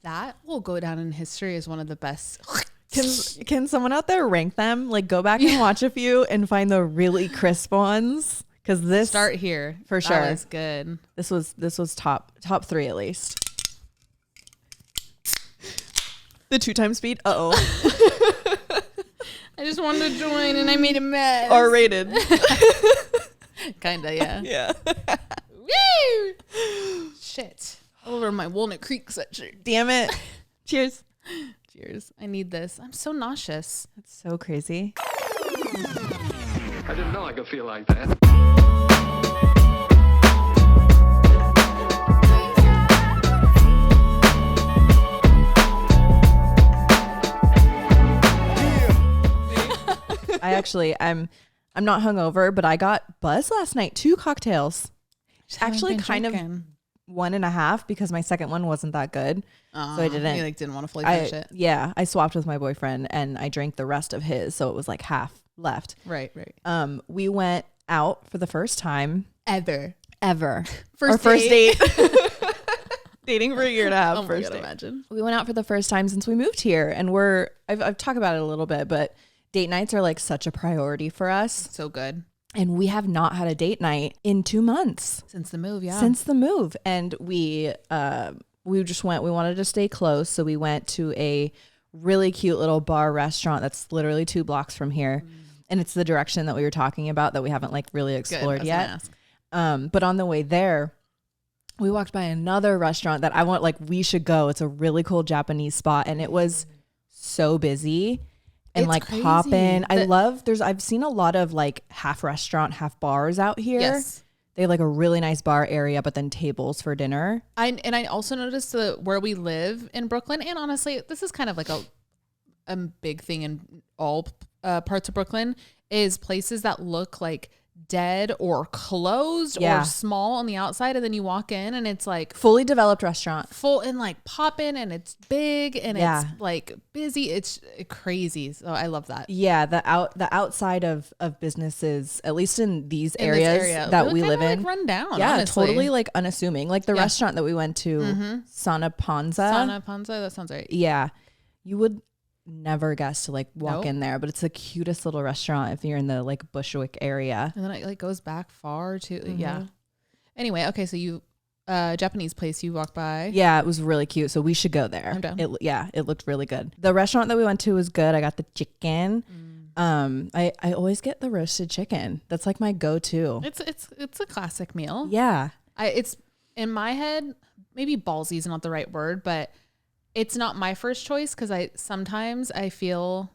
That will go down in history as one of the best. Can someone out there rank them? Like go back and watch a few and find the really crisp ones. Because this start here for sure. That was good. This was top 3 at least. The 2 times speed. Uh-oh. I just wanted to join and I made a mess. R-rated. Kinda, yeah. Yeah. Woo! Shit. Over my Walnut Creek sweatshirt. Damn it. Cheers. Cheers. I need this. I'm so nauseous. That's so crazy. I didn't know I could feel like that. I'm not hungover, but I got buzzed last night. 2 cocktails. Actually kind of 1.5 because my second one wasn't that good. So I didn't. You didn't want to fully finish it. Yeah, I swapped with my boyfriend and I drank the rest of his, so it was like half left. Right. We went out for the first time ever. First date. Dating for a year and a half. Oh my God, imagine. We went out for the first time since we moved here, and I've talked about it a little bit, but date nights are like such a priority for us. So good. And we have not had a date night in 2 months. Since the move, yeah. Since the move. And we wanted to stay close. So we went to a really cute little bar restaurant that's literally 2 blocks from here. And it's the direction that we were talking about that we haven't like really explored yet. But on the way there, we walked by another restaurant that we should go. It's a really cool Japanese spot. And it was so busy. And it's like poppin'. I've seen a lot of like half restaurant, half bars out here. Yes. They have like a really nice bar area, but then tables for dinner. I also noticed where we live in Brooklyn, and honestly, this is kind of like a big thing in all parts of Brooklyn, is places that look like dead or closed or small on the outside, and then you walk in and it's like fully developed restaurant, full and like poppin', and it's big and it's like busy. It's crazy. So I love that. Yeah, the outside of businesses, at least in these areas that we live in, like run down. Yeah, honestly. totally like unassuming. Like the restaurant that we went to, Sana Panza. That sounds right. Yeah, you would never guess to like walk in there, but it's the cutest little restaurant if you're in the like Bushwick area. And then it like goes back far too. Yeah. Anyway, okay, so you Japanese place you walked by. Yeah, it was really cute. So we should go there. I'm down. It looked really good. The restaurant that we went to was good. I got the chicken. I always get the roasted chicken. That's like my go-to. It's a classic meal. Yeah. It's in my head, maybe ballsy is not the right word, but it's not my first choice because sometimes I feel,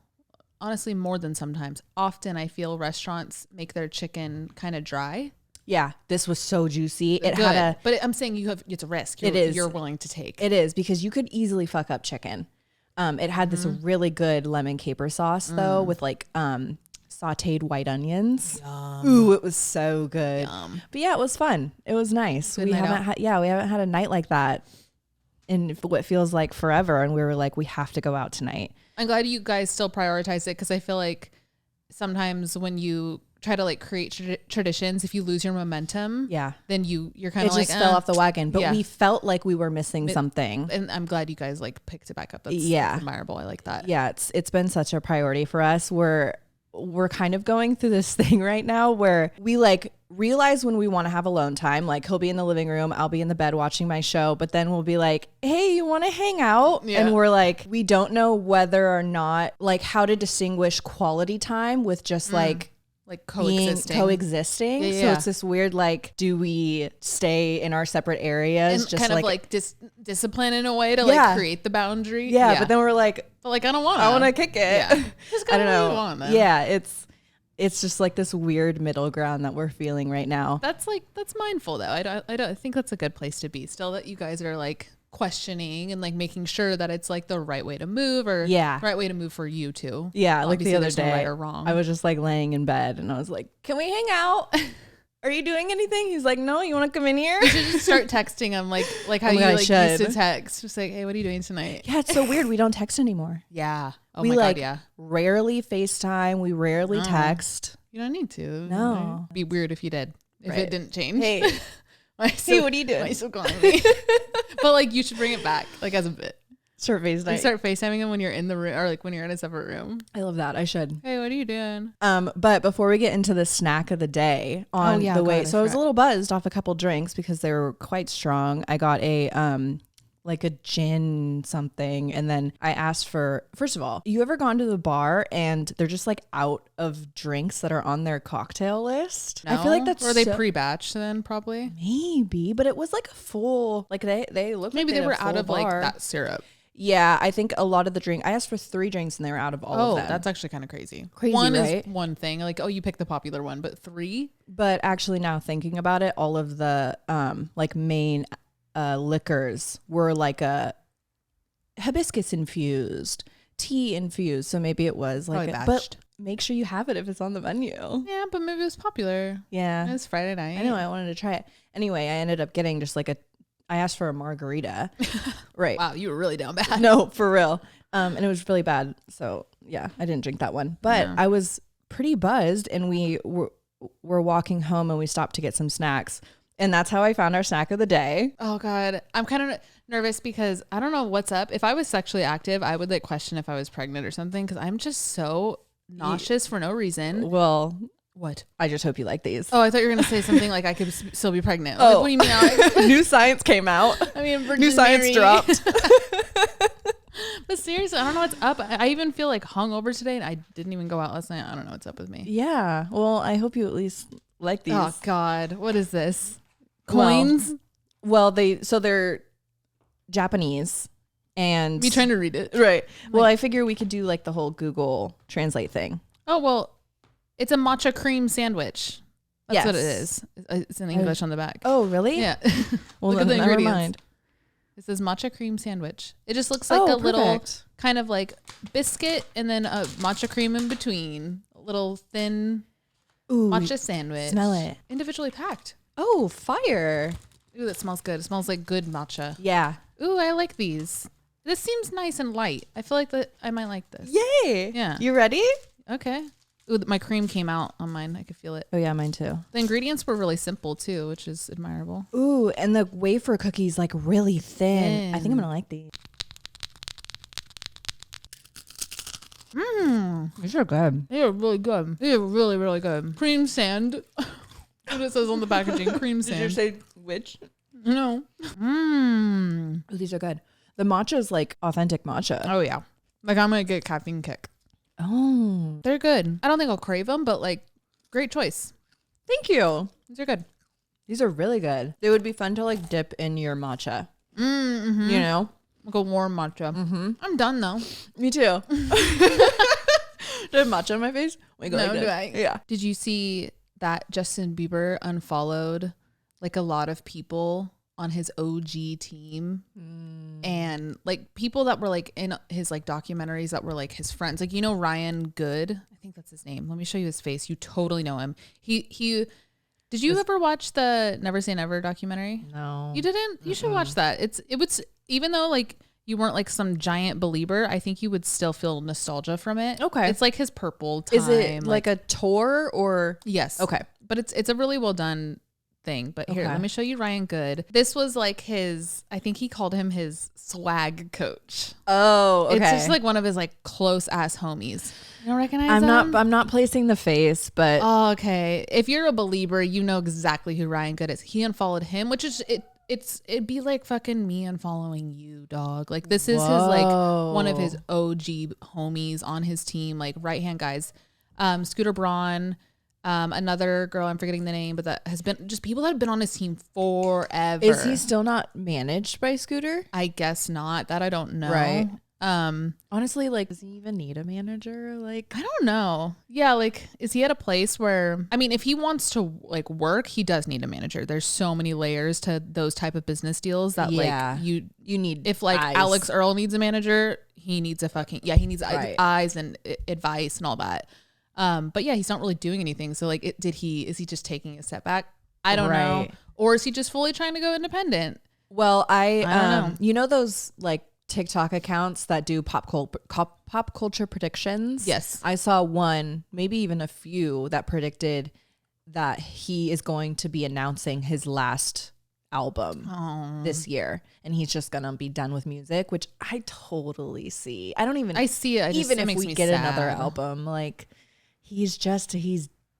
honestly, more than sometimes, often I feel restaurants make their chicken kind of dry. Yeah, this was so juicy. But I'm saying it's a risk. You're willing to take. It is, because you could easily fuck up chicken. It had this really good lemon caper sauce though, with like sauteed white onions. Yum. Ooh, it was so good. Yum. But yeah, it was fun. It was nice. We haven't had a night like that in what feels like forever, and we were like, we have to go out tonight. I'm glad you guys still prioritize it, because I feel like sometimes when you try to like create traditions, if you lose your momentum, then you're kind of like, it just fell off the wagon. But we felt like we were missing something, and I'm glad you guys like picked it back up. That's admirable. I like that. Yeah, it's been such a priority for us. We're kind of going through this thing right now where we like realize when we want to have alone time. Like he'll be in the living room, I'll be in the bed watching my show, but then we'll be like, hey, you want to hang out? Yeah. And we're like, we don't know whether or not, like, how to distinguish quality time with just like coexisting. Yeah. So it's this weird, like, do we stay in our separate areas, and just kind of like discipline in a way to like create the boundary? Yeah, but then we're like, I don't want to. I want to kick it. Yeah. Just I don't know. Want, yeah, it's just like this weird middle ground that we're feeling right now. That's mindful though. I think that's a good place to be. Still, that you guys are like questioning and like making sure that it's like the right way to move, or the right way to move for you too. Yeah, obviously, like the other day, no right or wrong. I was just like laying in bed and I was like, can we hang out? Are you doing anything? He's like, no, you want to come in here? You should just start texting him like how you like used to text. Just like, hey, what are you doing tonight? Yeah, it's so weird. We don't text anymore. Yeah. Oh we my like God, yeah. Rarely FaceTime. We rarely text. You don't need to. No. It'd be weird if you did. If it didn't change. Hey. Hey, what are you doing? Why are you still calling me? But like, you should bring it back, like as a bit. Start FaceTime. You start FaceTiming him when you're in the room or like when you're in a separate room. I love that. I should. Hey, what are you doing? But before we get into the snack of the day on the way, so I was a little buzzed off a couple drinks because they were quite strong. I got a like a gin something, and then I asked for, first of all, you ever gone to the bar and they're just like out of drinks that are on their cocktail list? No? I feel like that's or they pre-batch then probably. Maybe, but it was like a full, like they looked Maybe like they were out of bar. like that syrup. Yeah, I think a lot of the drink. I asked for 3 drinks and they were out of all of them. That's actually kind of crazy. Crazy, one right? is one thing, like you pick the popular one, but 3. But actually, now thinking about it, all of the like main liquors were like a hibiscus infused, tea infused. So maybe it was like, but make sure you have it if it's on the menu. Yeah, but maybe it was popular. Yeah, it was Friday night. I know. I wanted to try it anyway. I ended up getting just like I asked for a margarita. Right. Wow, you were really down bad. No, for real. And it was really bad. So yeah, I didn't drink that one. But I was pretty buzzed, and we were walking home, and we stopped to get some snacks. And that's how I found our snack of the day. Oh God, I'm kind of nervous because I don't know what's up. If I was sexually active, I would like question if I was pregnant or something because I'm just so nauseous for no reason. Well, what? I just hope you like these. Oh, I thought you were gonna say something like I could still be pregnant. Oh, like, what do you mean? Alex? New science came out. I mean, new science dropped. But seriously, I don't know what's up. I even feel like hungover today, and I didn't even go out last night. I don't know what's up with me. Yeah. Well, I hope you at least like these. Oh God, what is this? Coins? Well, they're Japanese, and Me trying to read it. right. Well, I figure we could do like the whole Google Translate thing. Oh well, it's a matcha cream sandwich. That's what it is. It's in English on the back. Oh, really? Yeah. Well, Look at the never ingredients. mind. It says matcha cream sandwich. It just looks like a little kind of like biscuit and then a matcha cream in between. A little thin matcha sandwich. Smell it. Individually packed. Oh, fire. Ooh, that smells good. It smells like good matcha. Yeah. Ooh, I like these. This seems nice and light. I feel like that I might like this. Yay. Yeah. You ready? Okay. Ooh, my cream came out on mine. I could feel it. Oh, yeah, mine too. The ingredients were really simple too, which is admirable. Ooh, and the wafer cookies like really thin. I think I'm going to like these. These are good. They are really good. They are really, really good. Cream sand. What it says on the packaging. Cream sand. Did you say which? No. Ooh, these are good. The matcha is like authentic matcha. Oh, yeah. Like I'm going to get a caffeine kick. Oh. They're good. I don't think I'll crave them, but like great choice. Thank you. These are good. These are really good. They would be fun to like dip in your matcha. Mm-hmm. You know? Like a warm matcha. Mm-hmm. I'm done though. Me too. Do I have matcha on my face? Wait, No, like do this. I? Yeah. Did you see that Justin Bieber unfollowed like a lot of people on his OG team and like people that were like in his like documentaries that were like his friends, like, you know, Ryan Good, I think that's his name. Let me show you his face. You totally know him. He did you ever watch the Never Say Never documentary? No. You didn't? You should watch that. It was, even though like you weren't like some giant believer, I think you would still feel nostalgia from it. Okay. It's like his purple time. Is it like a tour or? Yes. Okay. But it's a really well done thing. But here, Okay. let me show you Ryan Good. This was like his, I think he called him his swag coach. Oh, okay. It's just like one of his like close ass homies. You don't recognize him? I'm not placing the face, but Oh, okay. If you're a believer, you know exactly who Ryan Good is. He unfollowed him, which is it'd be like fucking me unfollowing you, dog. Like this is his like one of his OG homies on his team, like right hand guys. Scooter Braun, another girl, I'm forgetting the name, but that has been just people that have been on his team forever. is he still not managed by Scooter? I guess not. That I don't know. Right. Honestly, like, does he even need a manager? Like, I don't know. Yeah, like, is he at a place where, I mean, if he wants to like work, he does need a manager. There's so many layers to those type of business deals that Yeah. like you need if like eyes. Alex Earl needs a manager, he needs a fucking, yeah, he needs Right. eyes and advice and all that. But yeah, he's not really doing anything. So like, is he just taking a step back? I don't know. Right. Or is he just fully trying to go independent? well, I don't know. you know those like TikTok accounts that do pop culture predictions? Yes. I saw one, maybe even a few that predicted that he is going to be announcing his last album this year, and he's just gonna be done with music, which I totally see. I see it. Even if we get another album, like he's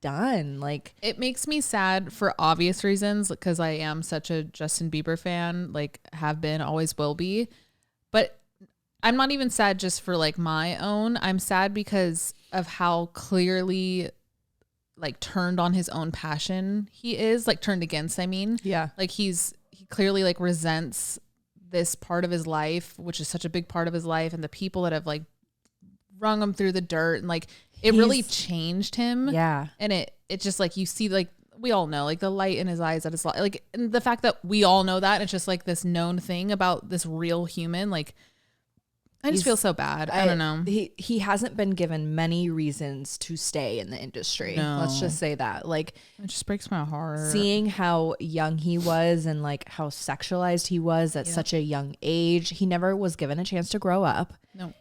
done. Like it makes me sad for obvious reasons, because I am such a Justin Bieber fan, like have been, always will be. But I'm not even sad just for like my own. I'm sad because of how clearly like turned on his own passion he is, like turned against, I mean. Yeah. Like he clearly like resents this part of his life, which is such a big part of his life, and the people that have like wrung him through the dirt, and like it really changed him. Yeah. And it just like, you see, like we all know, like the light in his eyes that is like, and the fact that we all know that, it's just like this known thing about this real human. Like I just feel so bad. I don't know. He hasn't been given many reasons to stay in the industry. No. Let's just say that. Like it just breaks my heart. Seeing how young he was and like how sexualized he was at such a young age. He never was given a chance to grow up. No.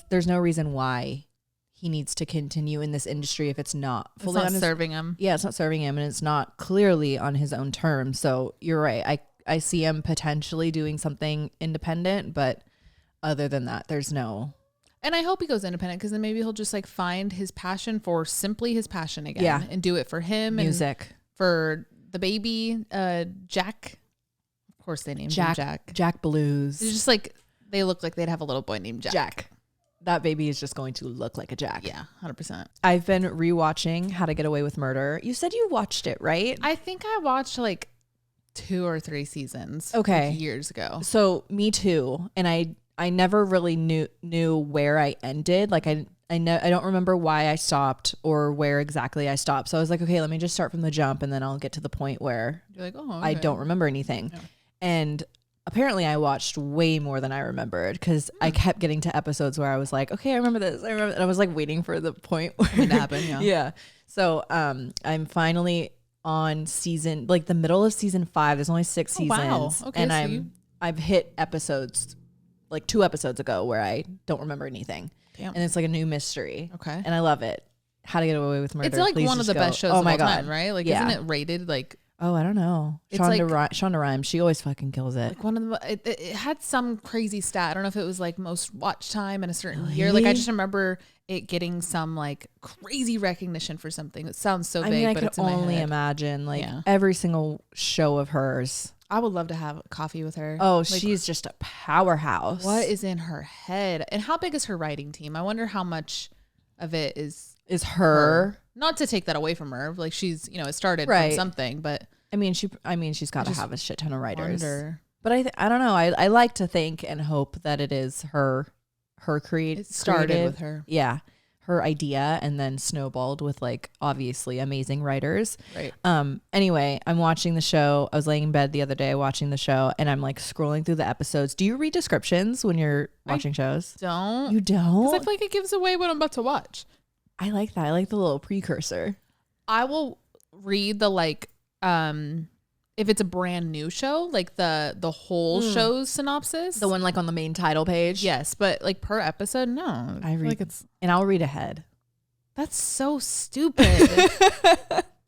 There's no reason why he needs to continue in this industry if it's not fully serving him. Yeah, it's not serving him, and it's not clearly on his own terms. So you're right. I see him potentially doing something independent, but other than that, there's no. And I hope he goes independent, because then maybe he'll just like find his passion for simply his passion again, and do it for him, music, and for the baby, Jack. Of course, they named him Jack. Jack Blues. It's just like they look like they'd have a little boy named Jack. That baby is just going to look like a Jack. Yeah, 100%. I've been rewatching How to Get Away with Murder. You said you watched it, right? I think I watched like 2 or 3 seasons. Okay, like years ago. So me too, and I never really knew where I ended. Like I don't remember why I stopped or where exactly I stopped. So I was like, okay, let me just start from the jump, and then I'll get to the point where you're like, oh, okay. I don't remember anything. Yeah. And apparently I watched way more than I remembered, because I kept getting to episodes where I was like, okay, I remember this. And I was like waiting for the point where it happened. Yeah. Yeah. So I'm finally on the middle of season 5. There's only 6 seasons. Wow. Okay, and I've hit episodes like 2 episodes ago where I don't remember anything. Damn. And it's like a new mystery. Okay. And I love it. How to Get Away with Murder. It's like one of the best shows of all time, right? Like, yeah. Isn't it rated like? Oh, I don't know. It's Shonda Rhimes. She always fucking kills it. Like one of the, it had some crazy stat. I don't know if it was like most watch time in a certain year. Like I just remember it getting some like crazy recognition for something. It sounds so vague, but it's in my head. I could only imagine like every single show of hers. I would love to have coffee with her. Oh, like, she's just a powerhouse. What is in her head? And how big is her writing team? I wonder how much of it is her. Not to take that away from her. Like she's, it started from something, but I mean, she's got to have a shit ton of writers. Wonder. But I don't know. I like to think and hope that it is her creative. It started with her. Yeah. Her idea, and then snowballed with like obviously amazing writers. Right. Anyway, I'm watching the show. I was laying in bed the other day watching the show, and I'm like scrolling through the episodes. Do you read descriptions when you're watching shows? Don't. You don't? Because I feel like it gives away what I'm about to watch. I like that. I like the little precursor. I will read the like if it's a brand new show, like the whole show's synopsis. The one like on the main title page? Yes, but like per episode, no. I read and I'll read ahead. That's so stupid.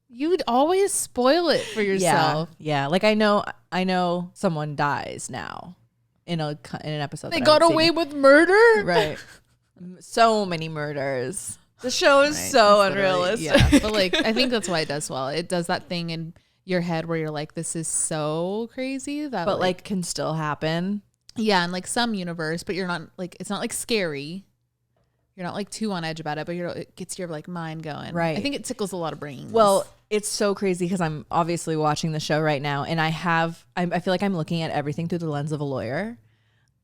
You'd always spoil it for yourself. Yeah. Like I know someone dies now in an episode. They got away with murder? Right. So many murders. The show is so unrealistic. Yeah. But like I think that's why it does well. It does that thing in your head where you're like, this is so crazy that but like can still happen. Yeah, in like some universe, but you're not like, it's not like scary. You're not like too on edge about it, but it gets your like mind going. Right. I think it tickles a lot of brains. Well, it's so crazy because I'm obviously watching the show right now, and I feel like I'm looking at everything through the lens of a lawyer.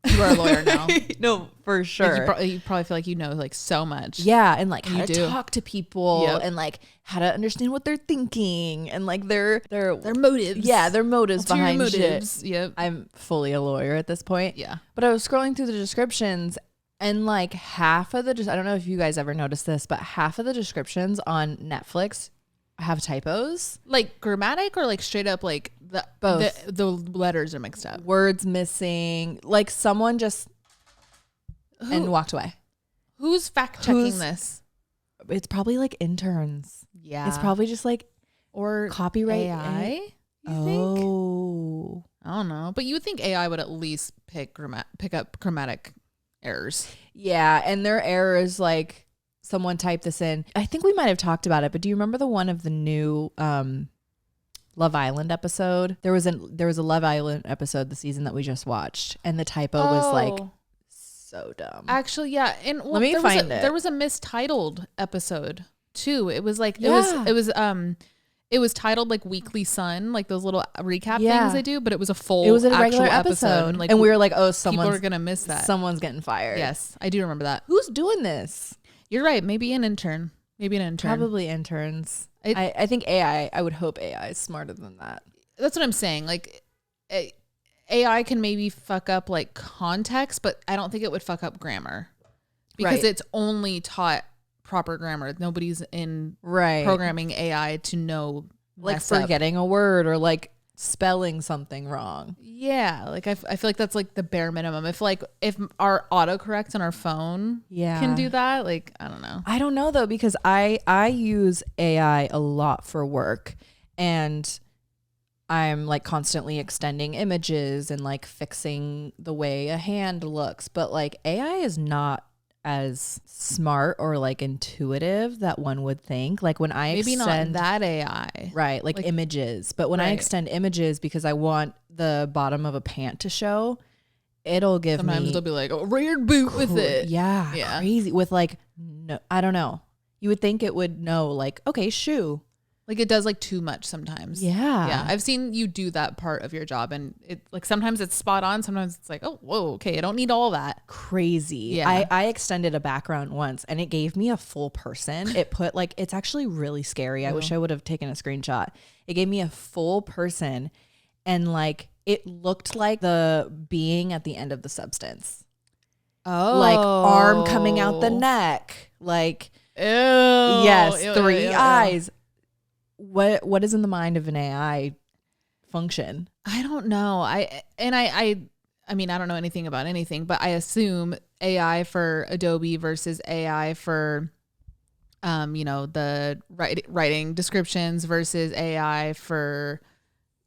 You are a lawyer now. No, for sure. Like you probably feel like you know like so much. Yeah, and like how to talk to people, and like how to understand what they're thinking, and like their motives. Yeah, their motives behind motives. shit. Yep. I'm fully a lawyer at this point. Yeah. But I was scrolling through the descriptions, and like half of the I don't know if you guys ever noticed this, but half of the descriptions on Netflix have typos, like grammatic or like straight up like the letters are mixed up, words missing, like someone just and walked away. Who's fact checking this? It's probably like interns. Yeah, it's probably just like or copyright AI. You think? I don't know. But you would think AI would at least pick up grammatic errors. Yeah, and their error is like someone typed this in. I think we might have talked about it, but do you remember the one of the new Love Island episode? There was a Love Island episode the season that we just watched, and the typo was like so dumb. Actually, yeah. And let me find it. There was a mistitled episode too. It was like it was titled like Weekly Sun, like those little recap things they do, but it was a full. It was a regular episode. Like, and we were like, oh, people are gonna miss that. Someone's getting fired. Yes, I do remember that. Who's doing this? You're right. Maybe an intern. Probably interns. I think AI. I would hope AI is smarter than that. That's what I'm saying. Like, AI can maybe fuck up like context, but I don't think it would fuck up grammar because it's only taught proper grammar. Nobody's in programming AI to know like forgetting a word or like spelling something wrong. Yeah, like I feel like that's like the bare minimum. If our autocorrect on our phone can do that, like I don't know though, because I use AI a lot for work, and I'm like constantly extending images and like fixing the way a hand looks, but like AI is not as smart or like intuitive that one would think. Like when I extend not that AI, right? Like images, but when I extend images because I want the bottom of a pant to show, it'll give sometimes it'll be like a weird boot with it. Yeah, crazy with like no, I don't know. You would think it would know like okay, shoe. Like it does like too much sometimes. Yeah. I've seen you do that part of your job, and it like sometimes it's spot on. Sometimes it's like, oh, whoa, okay, I don't need all that. Crazy. Yeah. I extended a background once, and it gave me a full person. It put like, it's actually really scary. I wish I would have taken a screenshot. It gave me a full person, and like it looked like the being at the end of The Substance. Oh, like arm coming out the neck, like three eyes. What is in the mind of an AI function? I don't know. I mean, I don't know anything about anything, but I assume AI for Adobe versus AI for, the writing descriptions versus AI for,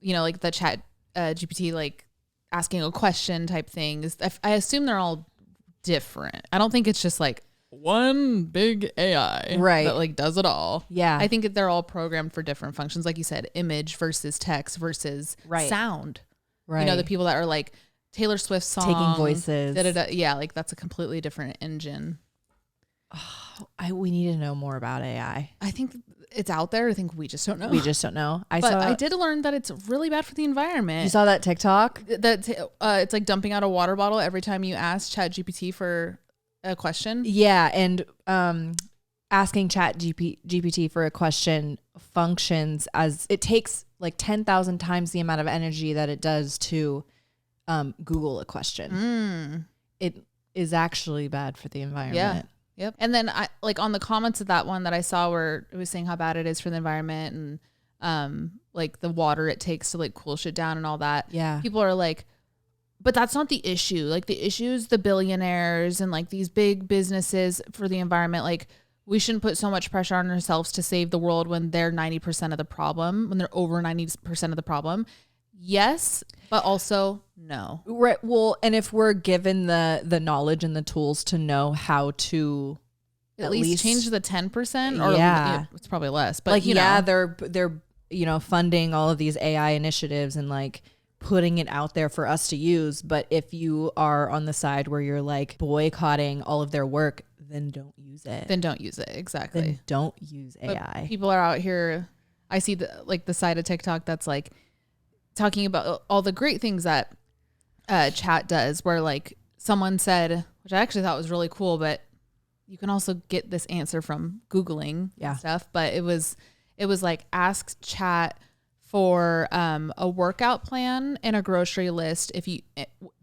like the chat GPT, like asking a question type things. I assume they're all different. I don't think it's just like one big AI that like does it all. Yeah. I think they're all programmed for different functions. Like you said, image versus text versus sound. Right. The people that are like Taylor Swift song. Taking voices. Yeah, like that's a completely different engine. Oh, we need to know more about AI. I think it's out there. I think we just don't know. I did learn that it's really bad for the environment. You saw that TikTok? That it's like dumping out a water bottle every time you ask ChatGPT for a question. Yeah, and asking ChatGPT for a question functions as it takes like 10,000 times the amount of energy that it does to Google a question. It is actually bad for the environment. Yeah. Yep. And then I like on the comments of that one that I saw where it was saying how bad it is for the environment and like the water it takes to like cool shit down and all that. Yeah. People are like, but that's not the issue. Like the issue is the billionaires and like these big businesses for the environment. Like we shouldn't put so much pressure on ourselves to save the world when they're 90% of the problem, when they're over 90% of the problem. Yes, but also no. Right. Well, and if we're given the knowledge and the tools to know how to at least change the 10%, or it's probably less, but like, they're funding all of these AI initiatives and like putting it out there for us to use. But if you are on the side where you're like boycotting all of their work, then don't use it. Exactly. Then don't use AI. But people are out here. I see the side of TikTok that's like talking about all the great things that chat does, where like someone said, which I actually thought was really cool, but you can also get this answer from Googling stuff. But it was like ask chat for a workout plan and a grocery list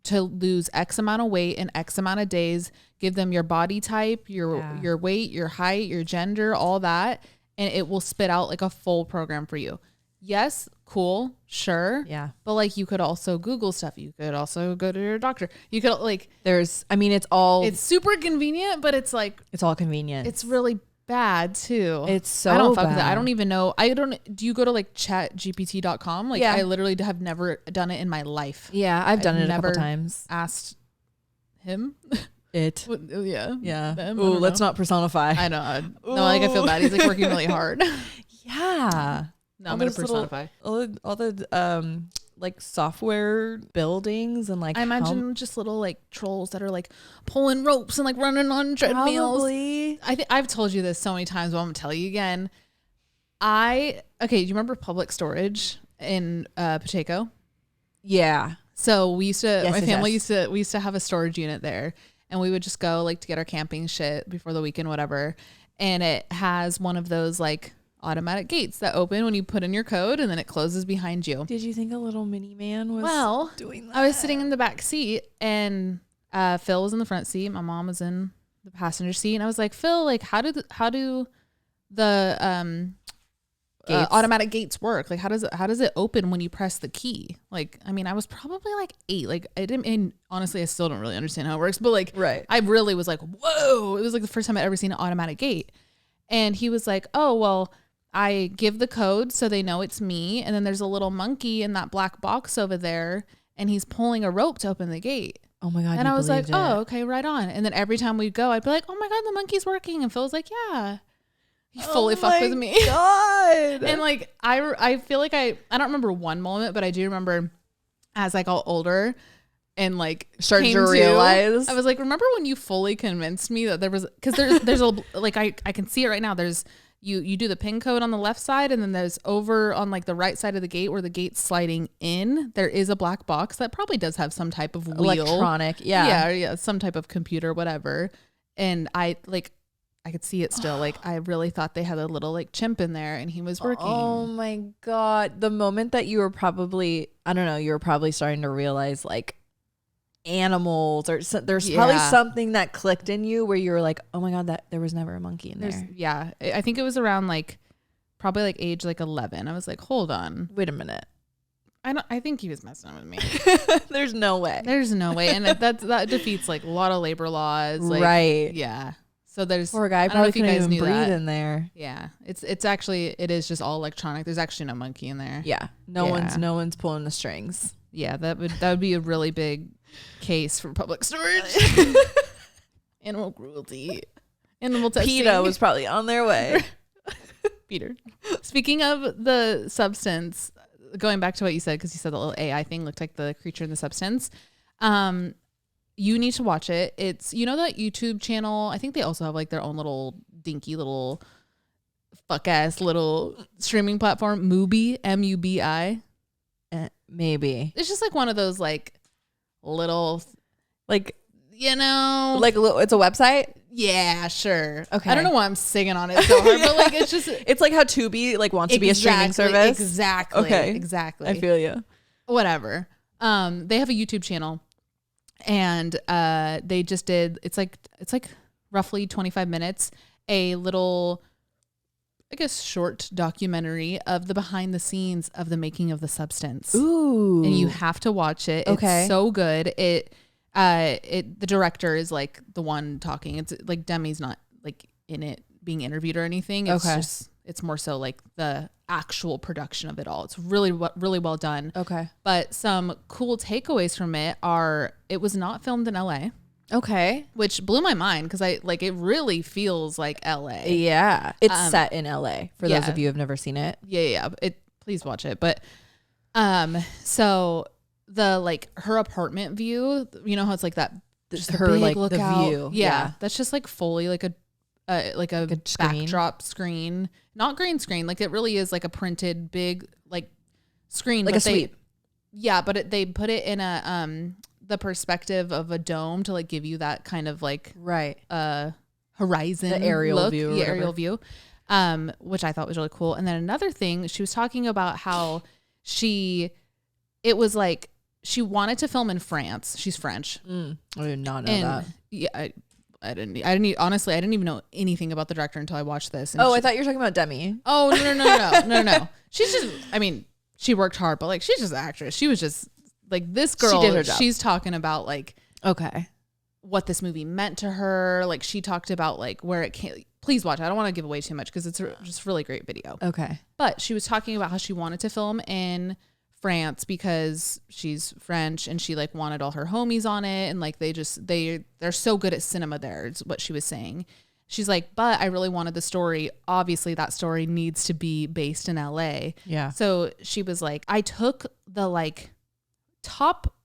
to lose X amount of weight in X amount of days. Give them your body type, your weight, your height, your gender, all that, and it will spit out like a full program for you. Yes, cool, sure. Yeah. But like you could also Google stuff. You could also go to your doctor. You could like it's super convenient, but it's like it's all convenient. It's really bad too. It's so I don't fuck bad. with it. I don't even know. Do you go to like chatgpt.com? Like I literally have never done it in my life. Yeah, I've done it a couple never times. Asked him. It. Yeah. Them, ooh, let's not personify. I know. No, like I feel bad. He's like working really hard. Yeah. No, I'm gonna personify. All the like software buildings and like I imagine just little like trolls that are like pulling ropes and like running on treadmills. Probably. I've told you this so many times, but I'm gonna tell you again. Do you remember Public Storage in Pacheco? Yeah. So we used to, my family yes. used to have a storage unit there, and we would just go like to get our camping shit before the weekend, whatever. And it has one of those like automatic gates that open when you put in your code, and then it closes behind you. Did you think a little mini man was doing that? I was sitting in the back seat, and Phil was in the front seat. My mom was in the passenger seat, and I was like, Phil, like how do the automatic gates work? Like how does it open when you press the key? Like, I mean, I was probably like 8. Like honestly, I still don't really understand how it works, but like, right. I really was like, whoa, it was like the first time I'd ever seen an automatic gate. And he was like, oh, well, I give the code so they know it's me. And then there's a little monkey in that black box over there, and he's pulling a rope to open the gate. Oh my God. And I was like, oh, okay, right on. And then every time we'd go, I'd be like, oh my God, the monkey's working. And Phil was like, yeah. He fully fucked with me. God. And like, I feel like I don't remember one moment, but I do remember as I got older and like started to realize. I was like, remember when you fully convinced me that there was, because there's a, like, I can see it right now. There's, you do the pin code on the left side, and then there's over on like the right side of the gate where the gate's sliding in, there is a black box that probably does have some type of wheel. Electronic. Yeah, some type of computer, whatever. And I could see it still. Like, I really thought they had a little like chimp in there, and he was working. Oh my God. The moment that you were probably, I don't know, you were probably starting to realize like animals or there's probably something that clicked in you where you were like, oh my God, that there was never a monkey in there. Yeah. I think it was around like probably like age like 11. I was like, hold on. Wait a minute. I think he was messing with me. There's no way. There's no way. And that defeats like a lot of labor laws. Like, right. Yeah. So there's poor guy probably couldn't even breathe in there. Yeah. It is just all electronic. There's actually no monkey in there. Yeah. No one's pulling the strings. Yeah, that would be a really big case for public storage. Animal cruelty. Animal testing. PETA was probably on their way. Peter. Speaking of the substance, going back to what you said, because you said the little AI thing looked like the creature in the substance. You need to watch it. It's, you know, that YouTube channel. I think they also have like their own little dinky little fuck ass little streaming platform. Mubi, MUBI. Maybe. It's just like one of those like little, like, you know, like it's a website. Yeah, sure. Okay. I don't know why I'm singing on it so hard, but like it's just it's like how Tubi like wants to be a streaming service. Exactly. Okay. Exactly. I feel you. Whatever. They have a YouTube channel, and they just did it's like roughly 25 minutes, a little, I guess, short documentary of the behind the scenes of the making of the substance. Ooh. And you have to watch it. Okay. It's so good. The director is like the one talking. It's like Demi's not like in it being interviewed or anything. It's just, it's more so like the actual production of it all. It's really well done. Okay. But some cool takeaways from it are it was not filmed in LA. Okay. Which blew my mind because it really feels like LA. Yeah. It's set in LA for those of you who have never seen it. Yeah. Please watch it. But so the like her apartment view, you know how it's like that, just her big like lookout. the view. Yeah. That's just like fully like a backdrop screen, not green screen. Like it really is like a printed big like screen, like a sweep. Yeah, but they put it in a the perspective of a dome to like give you that kind of like horizon, the aerial look. view, yeah, aerial view, which I thought was really cool. And then another thing, she was talking about how it was like she wanted to film in France. She's French. I did not know that. Yeah, I didn't honestly, I didn't even know anything about the director until I watched this. And I thought you were talking about Demi. Oh, no. She's just, I mean, she worked hard, but like, she's just an actress. She was just like, this girl, she did her job. She's talking about like, okay, what this movie meant to her. Like she talked about like where it please watch it. I don't want to give away too much because it's just really great video. Okay. But she was talking about how she wanted to film in France because she's French and she like wanted all her homies on it. And like, they're so good at cinema there is what she was saying. She's like, but I really wanted the story. Obviously that story needs to be based in LA. Yeah. So she was like, I took the like top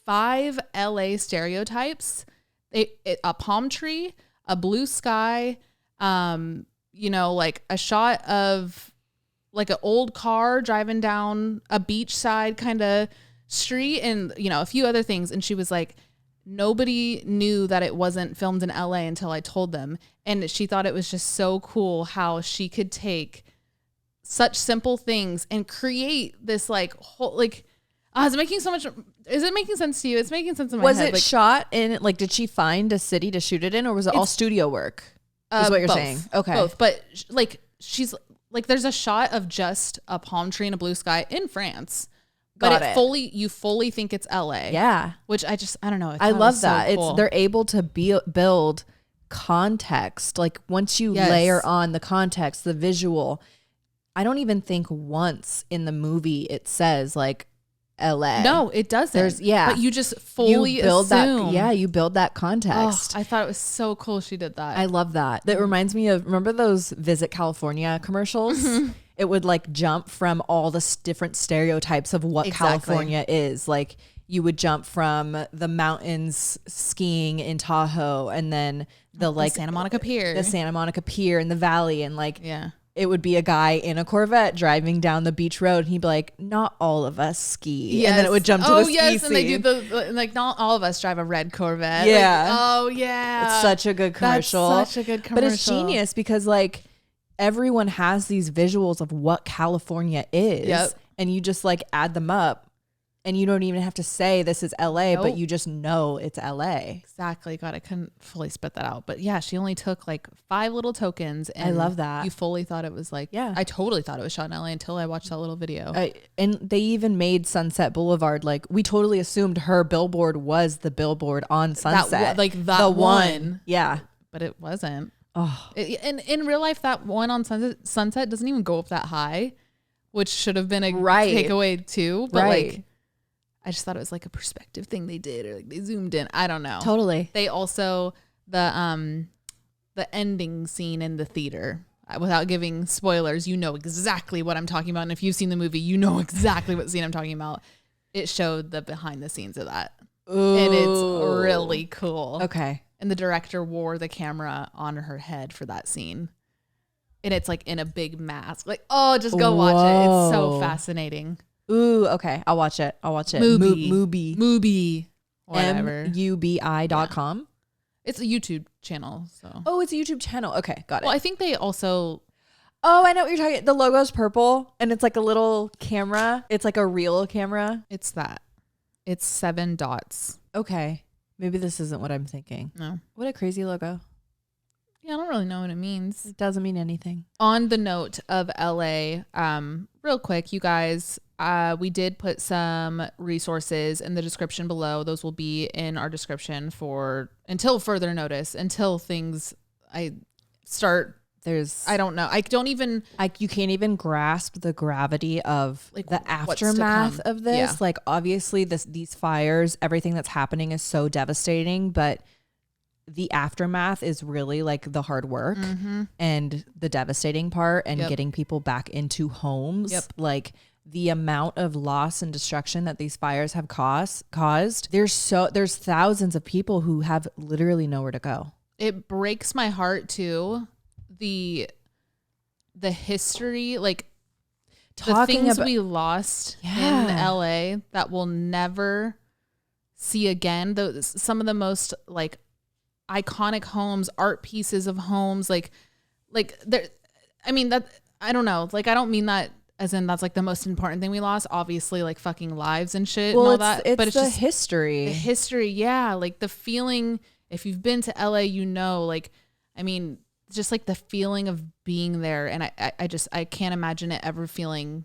5 LA stereotypes, a palm tree, a blue sky, you know, like a shot of like an old car driving down a beachside kind of street and, you know, a few other things. And she was like, nobody knew that it wasn't filmed in LA until I told them. And she thought it was just so cool how she could take such simple things and create this like whole, like, is it making sense to you? It's making sense in my head. Was it shot in, like, did she find a city to shoot it in, or was it all studio work? Is what you're saying. Okay. Both. But like, she's like, there's a shot of just a palm tree and a blue sky in France. But you fully think it's LA. Yeah. Which I don't know. I love that. So cool. They're able to build context. Like once you layer on the context, the visual, I don't even think once in the movie it says like LA. No, it doesn't. But you just fully build assume. that. Yeah, you build that context. I thought it was so cool she did that. I love that. That reminds me of, remember those Visit California commercials? It would like jump from all the different stereotypes of what California is. Like you would jump from the mountains skiing in Tahoe and then the Santa Monica Pier. The Santa Monica Pier in the valley. And like, it would be a guy in a Corvette driving down the beach road. And he'd be like, not all of us ski. Yes. And then it would jump to the ski scene. And they do like, not all of us drive a red Corvette. Yeah. Like, It's such a good commercial. That's such a good commercial. But it's genius because like, everyone has these visuals of what California is. Yep. And you just like add them up and you don't even have to say this is LA, but you just know it's LA. Exactly. God, I couldn't fully spit that out. But yeah, she only took like 5 little tokens. And I love that. You fully thought it was like, I totally thought it was shot in LA until I watched that little video. And they even made Sunset Boulevard. Like we totally assumed her billboard was the billboard on Sunset. The one. Yeah. But it wasn't. Oh. And in real life, that one on Sunset doesn't even go up that high, which should have been a takeaway too. But like, I just thought it was like a perspective thing they did, or like they zoomed in. I don't know. Totally. They also the ending scene in the theater. Without giving spoilers, you know exactly what I'm talking about. And if you've seen the movie, you know exactly what scene I'm talking about. It showed the behind the scenes of that. Ooh. And it's really cool. Okay. And the director wore the camera on her head for that scene. And it's like in a big mask. Like, just go watch it. It's so fascinating. Ooh, okay. I'll watch it. Mubi. Whatever. MUBI.com. It's a YouTube channel. So. Oh, it's a YouTube channel. Okay, got it. Well, I think they also... Oh, I know what you're talking about. The logo's purple and it's like a little camera. It's like a real camera. It's that. It's 7 dots. Okay. Maybe this isn't what I'm thinking. No. What a crazy logo. Yeah, I don't really know what it means. It doesn't mean anything. On the note of LA, real quick, you guys, we did put some resources in the description below. Those will be in our description until further notice, until things I don't know. You can't even grasp the gravity of like the aftermath of this. Yeah. Like obviously these fires, everything that's happening is so devastating, but the aftermath is really like the hard work and the devastating part and getting people back into homes. Yep. Like the amount of loss and destruction that these fires have caused. There's thousands of people who have literally nowhere to go. It breaks my heart too. The history, like the things we lost in LA that we'll never see again. Some of the most like iconic homes, art pieces of homes, like there. I mean that I don't know. Like I don't mean that as in that's like the most important thing we lost. Obviously, like fucking lives and shit and all that. But it's the just history. The history, yeah. Like the feeling. If you've been to LA, you know. Like I mean. Just like the feeling of being there. And I can't imagine it ever feeling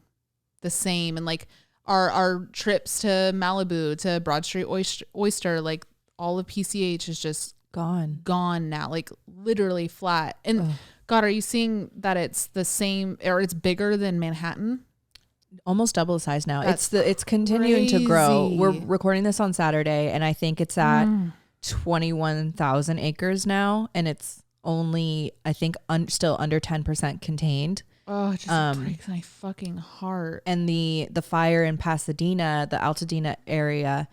the same. And like our trips to Malibu, to Broad Street Oyster, like all of PCH is just gone now, like literally flat. And God, are you seeing that it's the same or it's bigger than Manhattan? Almost double the size now. That's It's continuing to grow. crazy. We're recording this on Saturday, and I think it's at 21,000 acres now, and it's only, I think, still under 10% contained. Oh, it just breaks my fucking heart. And the fire in Pasadena, the Altadena area,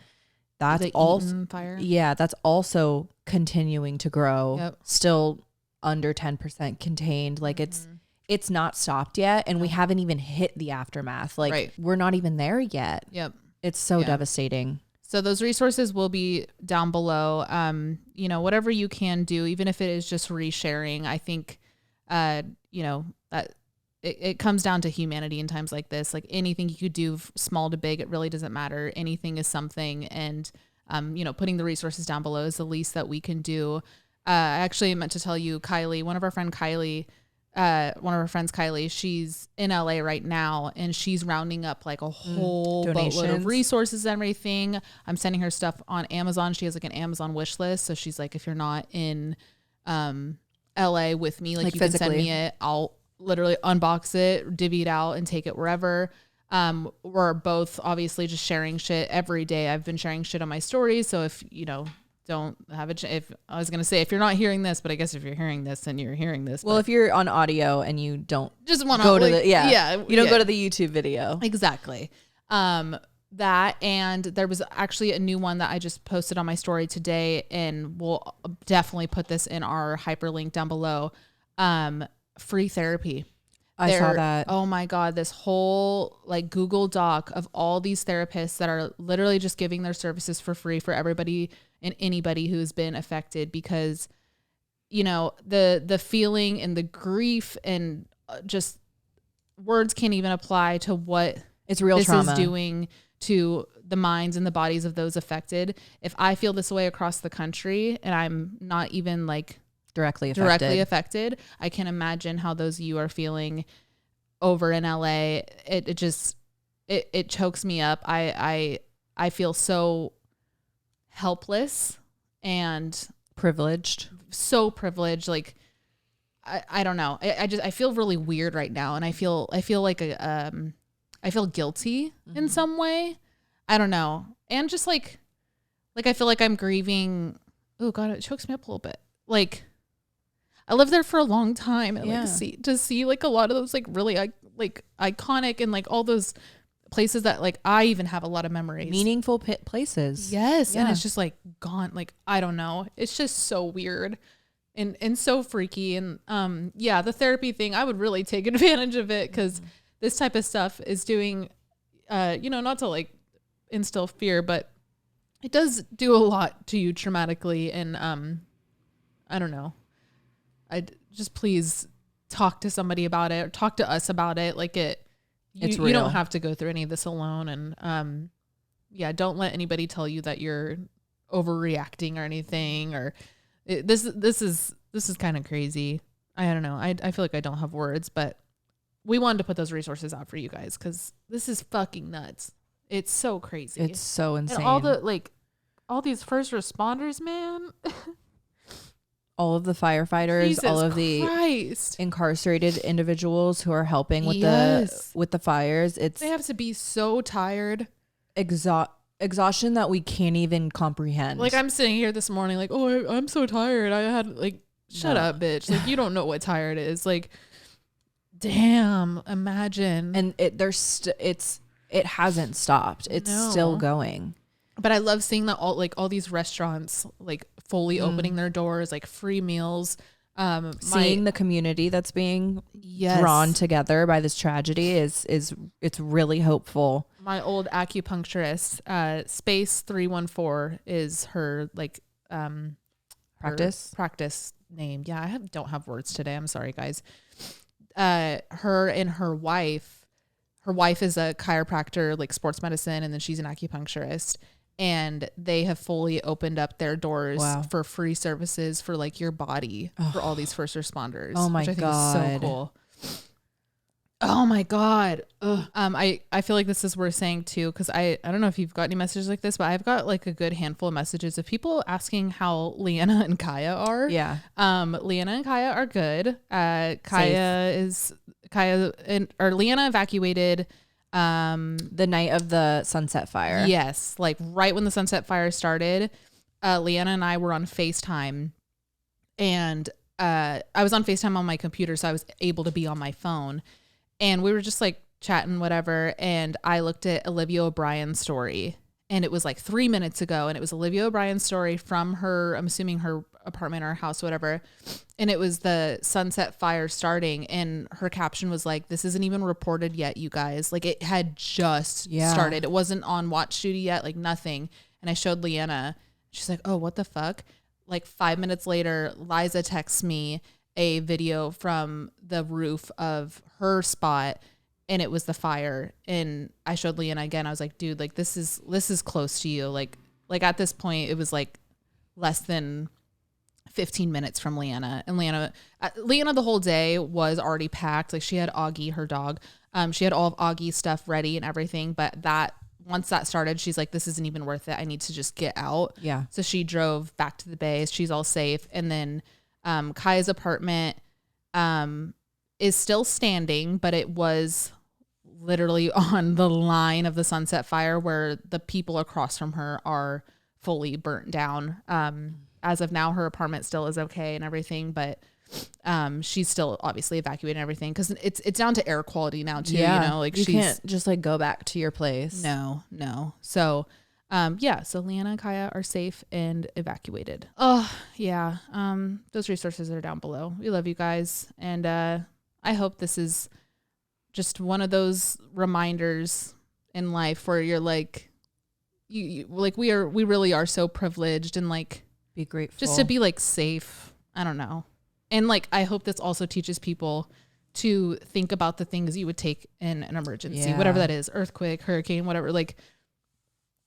that's The also Eaton fire. yeah, that's also continuing to grow. Yep. Still under 10% contained. Like it's not stopped yet, and we haven't even hit the aftermath. Like Right. we're not even there yet. Yep. It's so Yeah. devastating. So those resources will be down below. You know, whatever you can do, even if it is just resharing, I think, you know, that it comes down to humanity in times like this. Like anything you could do, small to big, it really doesn't matter. Anything is something. And, you know, putting the resources down below is the least that we can do. I actually meant to tell you, Kylie, one of our friends, Kylie, she's in LA right now, and she's rounding up like a whole boatload of Donations. resources and everything. I'm sending her stuff on Amazon. She has like an Amazon wish list. So she's like, if you're not in LA with me, like you can send physically. me it. I'll literally unbox it, divvy it out, and take it wherever. We're both obviously just sharing shit every day. I've been sharing shit on my stories. So if, you know, don't have it. If I was going to say, if you're not hearing this, but I guess if you're hearing this, then you're hearing this. Well, if you're on audio and you don't just want go to like, the you don't go to the YouTube video. Exactly. That, and there was actually a new one that I just posted on my story today, and we'll definitely put this in our hyperlink down below. Free therapy. I saw that. Oh my God, this whole like Google Doc of all these therapists that are literally just giving their services for free for everybody and anybody who's been affected, because, you know, the feeling and the grief and just words can't even apply to what It's real this trauma. is doing to the minds and the bodies of those affected. If I feel this way across the country and I'm not even like directly affected, I can imagine how those of you are feeling over in LA. It just chokes me up. I feel so helpless and privileged. so privileged. Like I don't know. I feel really weird right now, and I feel like I feel guilty in some way. I don't know. And just like I feel like I'm grieving. Oh God, it chokes me up a little bit. Like I lived there for a long time, and like see like a lot of those like really like iconic and like all those places that like I even have a lot of memories. Meaningful places. Yes. Yeah. And it's just like gone. Like, I don't know. It's just so weird and so freaky. And yeah, the therapy thing, I would really take advantage of it, because this type of stuff is doing, you know, not to like instill fear, but it does do a lot to you traumatically. And I don't know. I'd just please talk to somebody about it, or talk to us about it. Like It's you real. don't have to go through any of this alone. And yeah, don't let anybody tell you that you're overreacting or anything, or this is kind of crazy. I don't know. I feel like I don't have words, but we wanted to put those resources out for you guys, because this is fucking nuts. It's so crazy. It's so insane. And all these first responders, man. all of the firefighters, Jesus all of Christ. the incarcerated individuals who are helping with Yes. the fires. It's They have to be so tired. exhaustion that we can't even comprehend. Like, I'm sitting here this morning like, oh, I'm so tired. I had like, shut No. up, bitch. Like, you don't know what tired is. Like, damn, imagine. and it hasn't stopped. It's still No. going. But I love seeing that all these restaurants like fully opening their doors, like free meals. Seeing the community that's being Yes. drawn together by this tragedy is it's really hopeful. My old acupuncturist, Space 314 is her like her practice name. Yeah, don't have words today. I'm sorry, guys. Her and her wife is a chiropractor, like sports medicine, and then she's an acupuncturist. And they have fully opened up their doors for free services for like your body for all these first responders. Oh my which I think God. is so cool. Oh my God. Ugh. I feel like this is worth saying too, because I don't know if you've got any messages like this, but I've got like a good handful of messages of people asking how Leanna and Kaya are. Yeah. Leanna and Kaya are good. Leanna evacuated The night of the sunset fire. yes, like right when the sunset fire started. Leanna and I were on FaceTime, and I was on FaceTime on my computer, so I was able to be on my phone. And we were just like chatting, whatever. And I looked at Olivia O'Brien's story, and it was like 3 minutes ago. And it was Olivia O'Brien's story from her, I'm assuming her apartment or house, whatever. And it was the sunset fire starting. And her caption was like, "This isn't even reported yet, you guys." Like it had just started. It wasn't on watch duty yet, like nothing. And I showed Leanna. She's like, "Oh, what the fuck?" Like 5 minutes later, Liza texts me a video from the roof of her spot, and it was the fire. And I showed Leanna again. I was like, "Dude, like this is close to you." Like at this point, it was like less than 15 minutes from Leanna. And Leanna the whole day was already packed. Like she had Augie, her dog. She had all of Augie's stuff ready and everything. But once that started, she's like, "This isn't even worth it. I need to just get out." Yeah. So she drove back to the base. She's all safe. And then Kaya's apartment is still standing, but it was literally on the line of the sunset fire where the people across from her are fully burnt down. As of now, her apartment still is okay and everything, but she's still obviously evacuating everything because it's down to air quality now too. Yeah. You know, like you she's can't just like go back to your place. no. So so Leanna and Kaya are safe and evacuated. Oh yeah. Those resources are down below. We love you guys. And I hope this is just one of those reminders in life where you're like, you like we really are so privileged, and like be grateful just to be like safe. I don't know. And like, I hope this also teaches people to think about the things you would take in an emergency, whatever that is, earthquake, hurricane, whatever, like,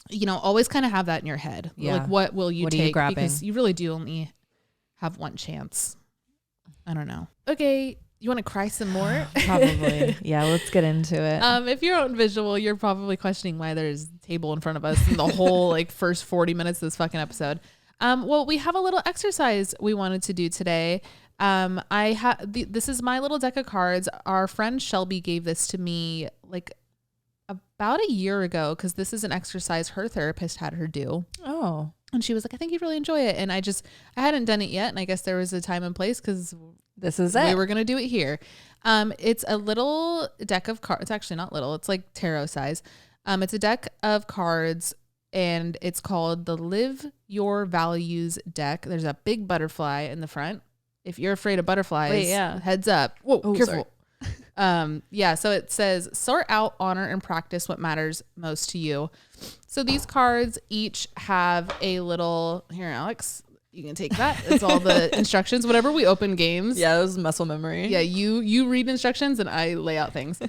you know, always kind of have that in your head. Yeah. Like, what will you What are take? you grabbing? Because you really do only have one chance. I don't know. Okay. You want to cry some more? Probably. Yeah, let's get into it. If you're on visual, you're probably questioning why there's a table in front of us in the whole like first 40 minutes of this fucking episode. Well, we have a little exercise we wanted to do today. This is my little deck of cards. Our friend Shelby gave this to me like about a year ago, because this is an exercise her therapist had her do. Oh. And she was like, "I think you'd really enjoy it." And I hadn't done it yet. And I guess there was a time and place because This is it. we were going to do it here. It's a little deck of cards. It's actually not little. It's like tarot size. It's a deck of cards, and it's called the Live Your Values deck. There's a big butterfly in the front. If you're afraid of butterflies, heads up. Whoa, careful. So it says, sort out, honor, and practice what matters most to you. So these cards each have a little, here, Alex, you can take that. It's all the instructions. Whenever we open games. Yeah, it was muscle memory. Yeah, you read instructions and I lay out things.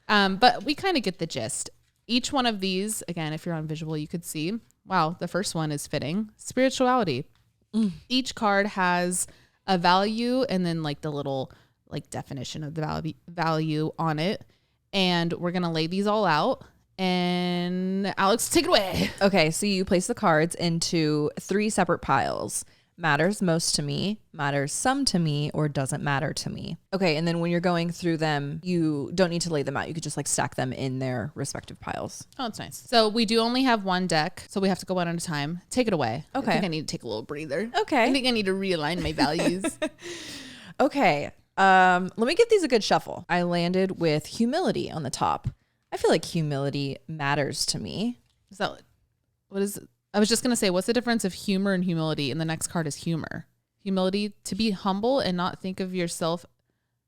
But we kind of get the gist. Each one of these, again, if you're on visual, you could see, wow, the first one is fitting. Spirituality. Each card has a value and then like the little like definition of the value on it. And we're going to lay these all out. And Alex, take it away. Okay, so you place the cards into 3 separate piles. Matters most to me, matters some to me, or doesn't matter to me. Okay, and then when you're going through them, you don't need to lay them out. You could just like stack them in their respective piles. Oh, that's nice. So we do only have one deck, so we have to go one at a time. Take it away. Okay. I think I need to take a little breather. Okay. I think I need to realign my values. Okay, let me give these a good shuffle. I landed with humility on the top. I feel like humility matters to me. Is that what is it? I was just going to say, what's the difference of humor and humility? And the next card is humor. Humility, to be humble and not think of yourself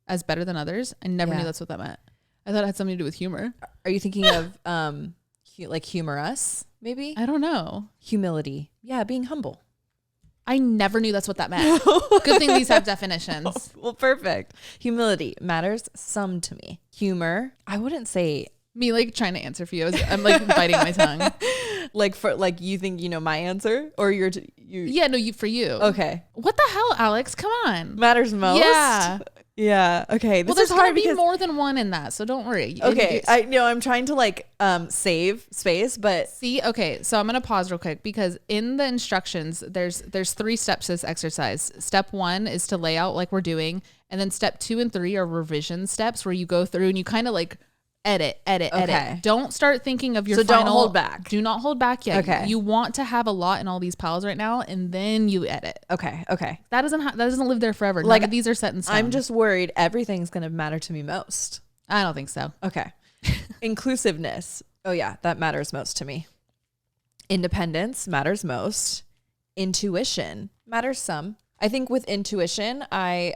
as better than others. I never knew that's what that meant. I thought it had something to do with humor. Are you thinking of like humorous, maybe? I don't know. Humility. Yeah, being humble. I never knew that's what that meant. Good thing these have definitions. Well, perfect. Humility matters some to me. Humor, I wouldn't say... Me like trying to answer for you. I'm like biting my tongue. Like for like you think you know my answer, or you? Yeah, no, for you. Okay. What the hell, Alex? Come on. Matters most. Yeah. Yeah. Okay. This Well, there's is gonna hard be because more than one in that, so don't worry. okay, I know I'm trying to like save space, but See, okay, so I'm gonna pause real quick because in the instructions, there's 3 steps to this exercise. Step 1 is to lay out like we're doing, and then step 2 and 3 are revision steps where you go through and you kind of like edit. Okay. Don't start thinking of your So final. don't hold back. Do not hold back yet. Okay. You want to have a lot in all these piles right now, and then you edit. okay. That doesn't live there forever. Like, None of these are set in stone. I'm just worried everything's going to matter to me most. I don't think so. Okay. Inclusiveness. Oh yeah, that matters most to me. Independence matters most. Intuition matters some. I think with intuition, I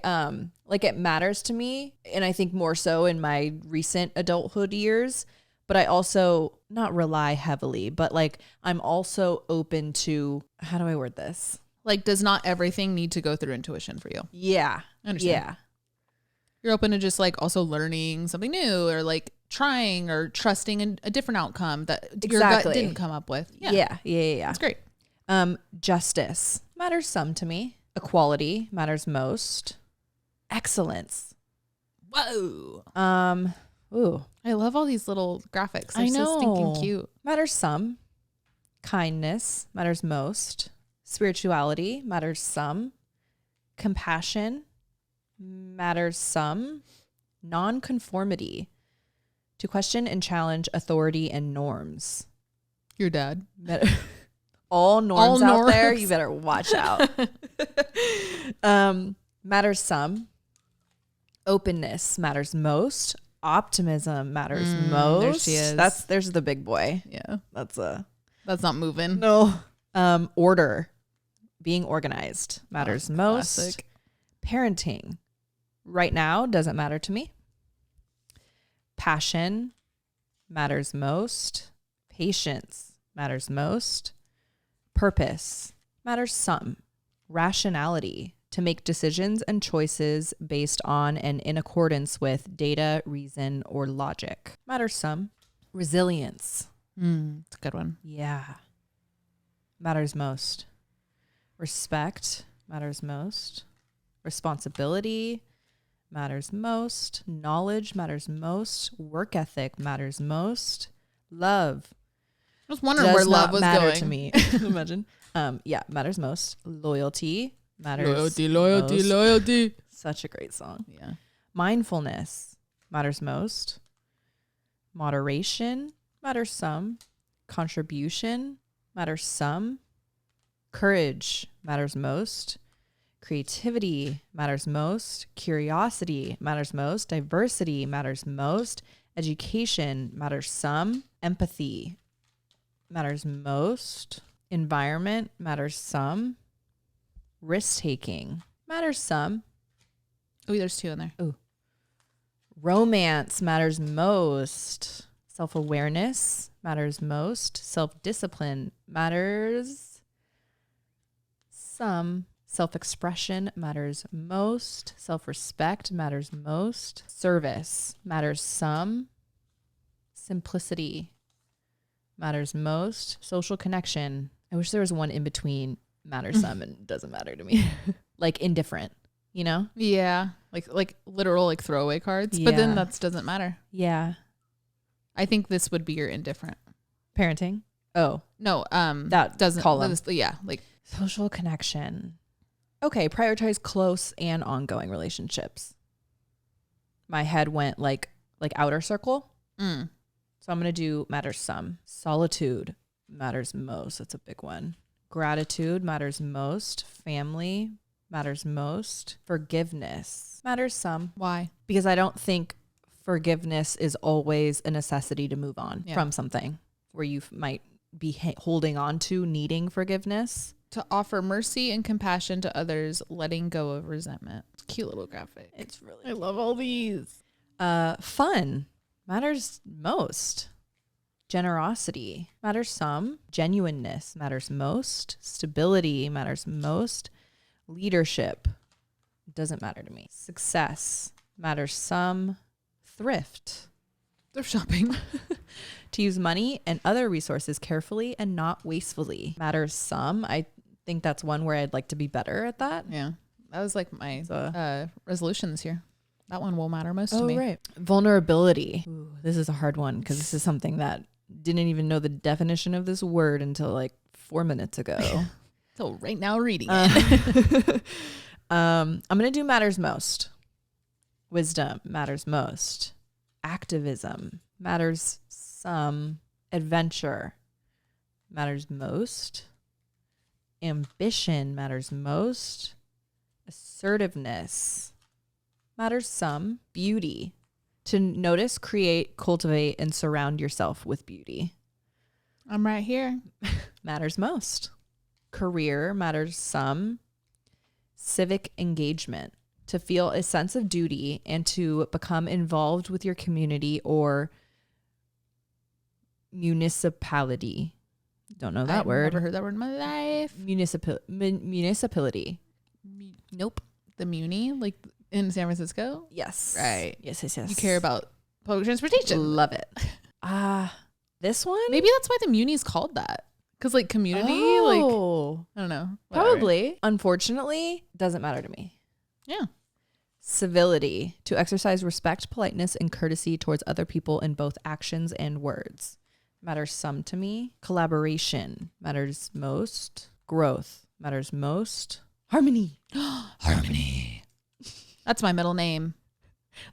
like it matters to me, and I think more so in my recent adulthood years, but I also not rely heavily, but like I'm also open to, how do I word this? Like, does not everything need to go through intuition for you? Yeah. I understand. Yeah. You're open to just like also learning something new or like trying or trusting in a different outcome that your gut Exactly. didn't come up with. Yeah. That's great. Justice matters some to me. Equality matters most. Excellence. Whoa. Ooh, I love all these little graphics. They're I so know. stinking cute. Matters some. Kindness matters most. Spirituality matters some. Compassion matters some. Nonconformity. To question and challenge authority and norms. Your dad. All norms out there, norms. you better watch out. Matters some. Openness matters most. Optimism matters most. there she is. There's the big boy. Yeah. That's not moving. no. Order. Being organized matters most. Classic. Parenting right now doesn't matter to me. Passion matters most. Patience matters most. Purpose matters some. Rationality, to make decisions and choices based on and in accordance with data, reason, or logic, matters some. Resilience, It's a good one. yeah, matters most. Respect matters most. Responsibility matters most. Knowledge matters most. Work ethic matters most. Love I was wondering does where love not was matter going. to me. Imagine. Yeah, matters most. Loyalty matters. Loyalty. most. Such a great song. Yeah. Mindfulness matters most. Moderation matters some. Contribution matters some. Courage matters most. Creativity matters most. Curiosity matters most. Diversity matters most. Education matters some. Empathy matters most. Environment matters some. Risk-taking matters some. Oh, there's 2 in there. Romance matters most. Self-awareness matters most. Self-discipline matters some. Self-expression matters most. Self-respect matters most. Service matters some. Simplicity matters most. Social connection. I wish there was one in between matters some and doesn't matter to me. Like indifferent, you know? Yeah. Like literal like throwaway cards. But then Yeah. that doesn't matter. Yeah. I think this would be your indifferent. Parenting. Oh, No, that doesn't column. Yeah, like Social connection. Okay, prioritize close and ongoing relationships. My head went like outer circle. So I'm going to do matters some. Solitude matters most. That's a big one. Gratitude matters most. Family matters most. Forgiveness matters some. why? Because I don't think forgiveness is always a necessity to move on Yeah. from something where you might be holding on to needing forgiveness. To offer mercy and compassion to others, letting go of resentment. It's a cute little graphic. It's really I love all these. fun matters most. Generosity matters some. Genuineness matters most. Stability matters most. Leadership doesn't matter to me. Success matters some. Thrift. Thrift shopping. To use money and other resources carefully and not wastefully matters some. I think that's one where I'd like to be better at that. Yeah. That was like my So- resolution this year. That one will matter most to me. Right. Vulnerability. Ooh, this is a hard one because this is something that didn't even know the definition of this word until like 4 minutes ago. So right now reading it. I'm going to do matters most. Wisdom matters most. Activism matters some. Adventure matters most. Ambition matters most. Assertiveness matters some. Beauty. To notice, create, cultivate, and surround yourself with beauty. I'm right here. Matters most. Career matters some. Civic engagement. To feel a sense of duty and to become involved with your community or municipality. Don't know that I've word. Never heard that word in my life. Municipality. Nope. The Muni, like in San Francisco. Yes. Right. Yes. You care about public transportation. Love it. This one? Maybe that's why the Muni is called that. Because like community, like I don't know. Whatever. Probably. Unfortunately, doesn't matter to me. Yeah. Civility. To exercise respect, politeness, and courtesy towards other people in both actions and words. Matters some to me. Collaboration matters most. Growth matters most. Harmony. Harmony. That's my middle name.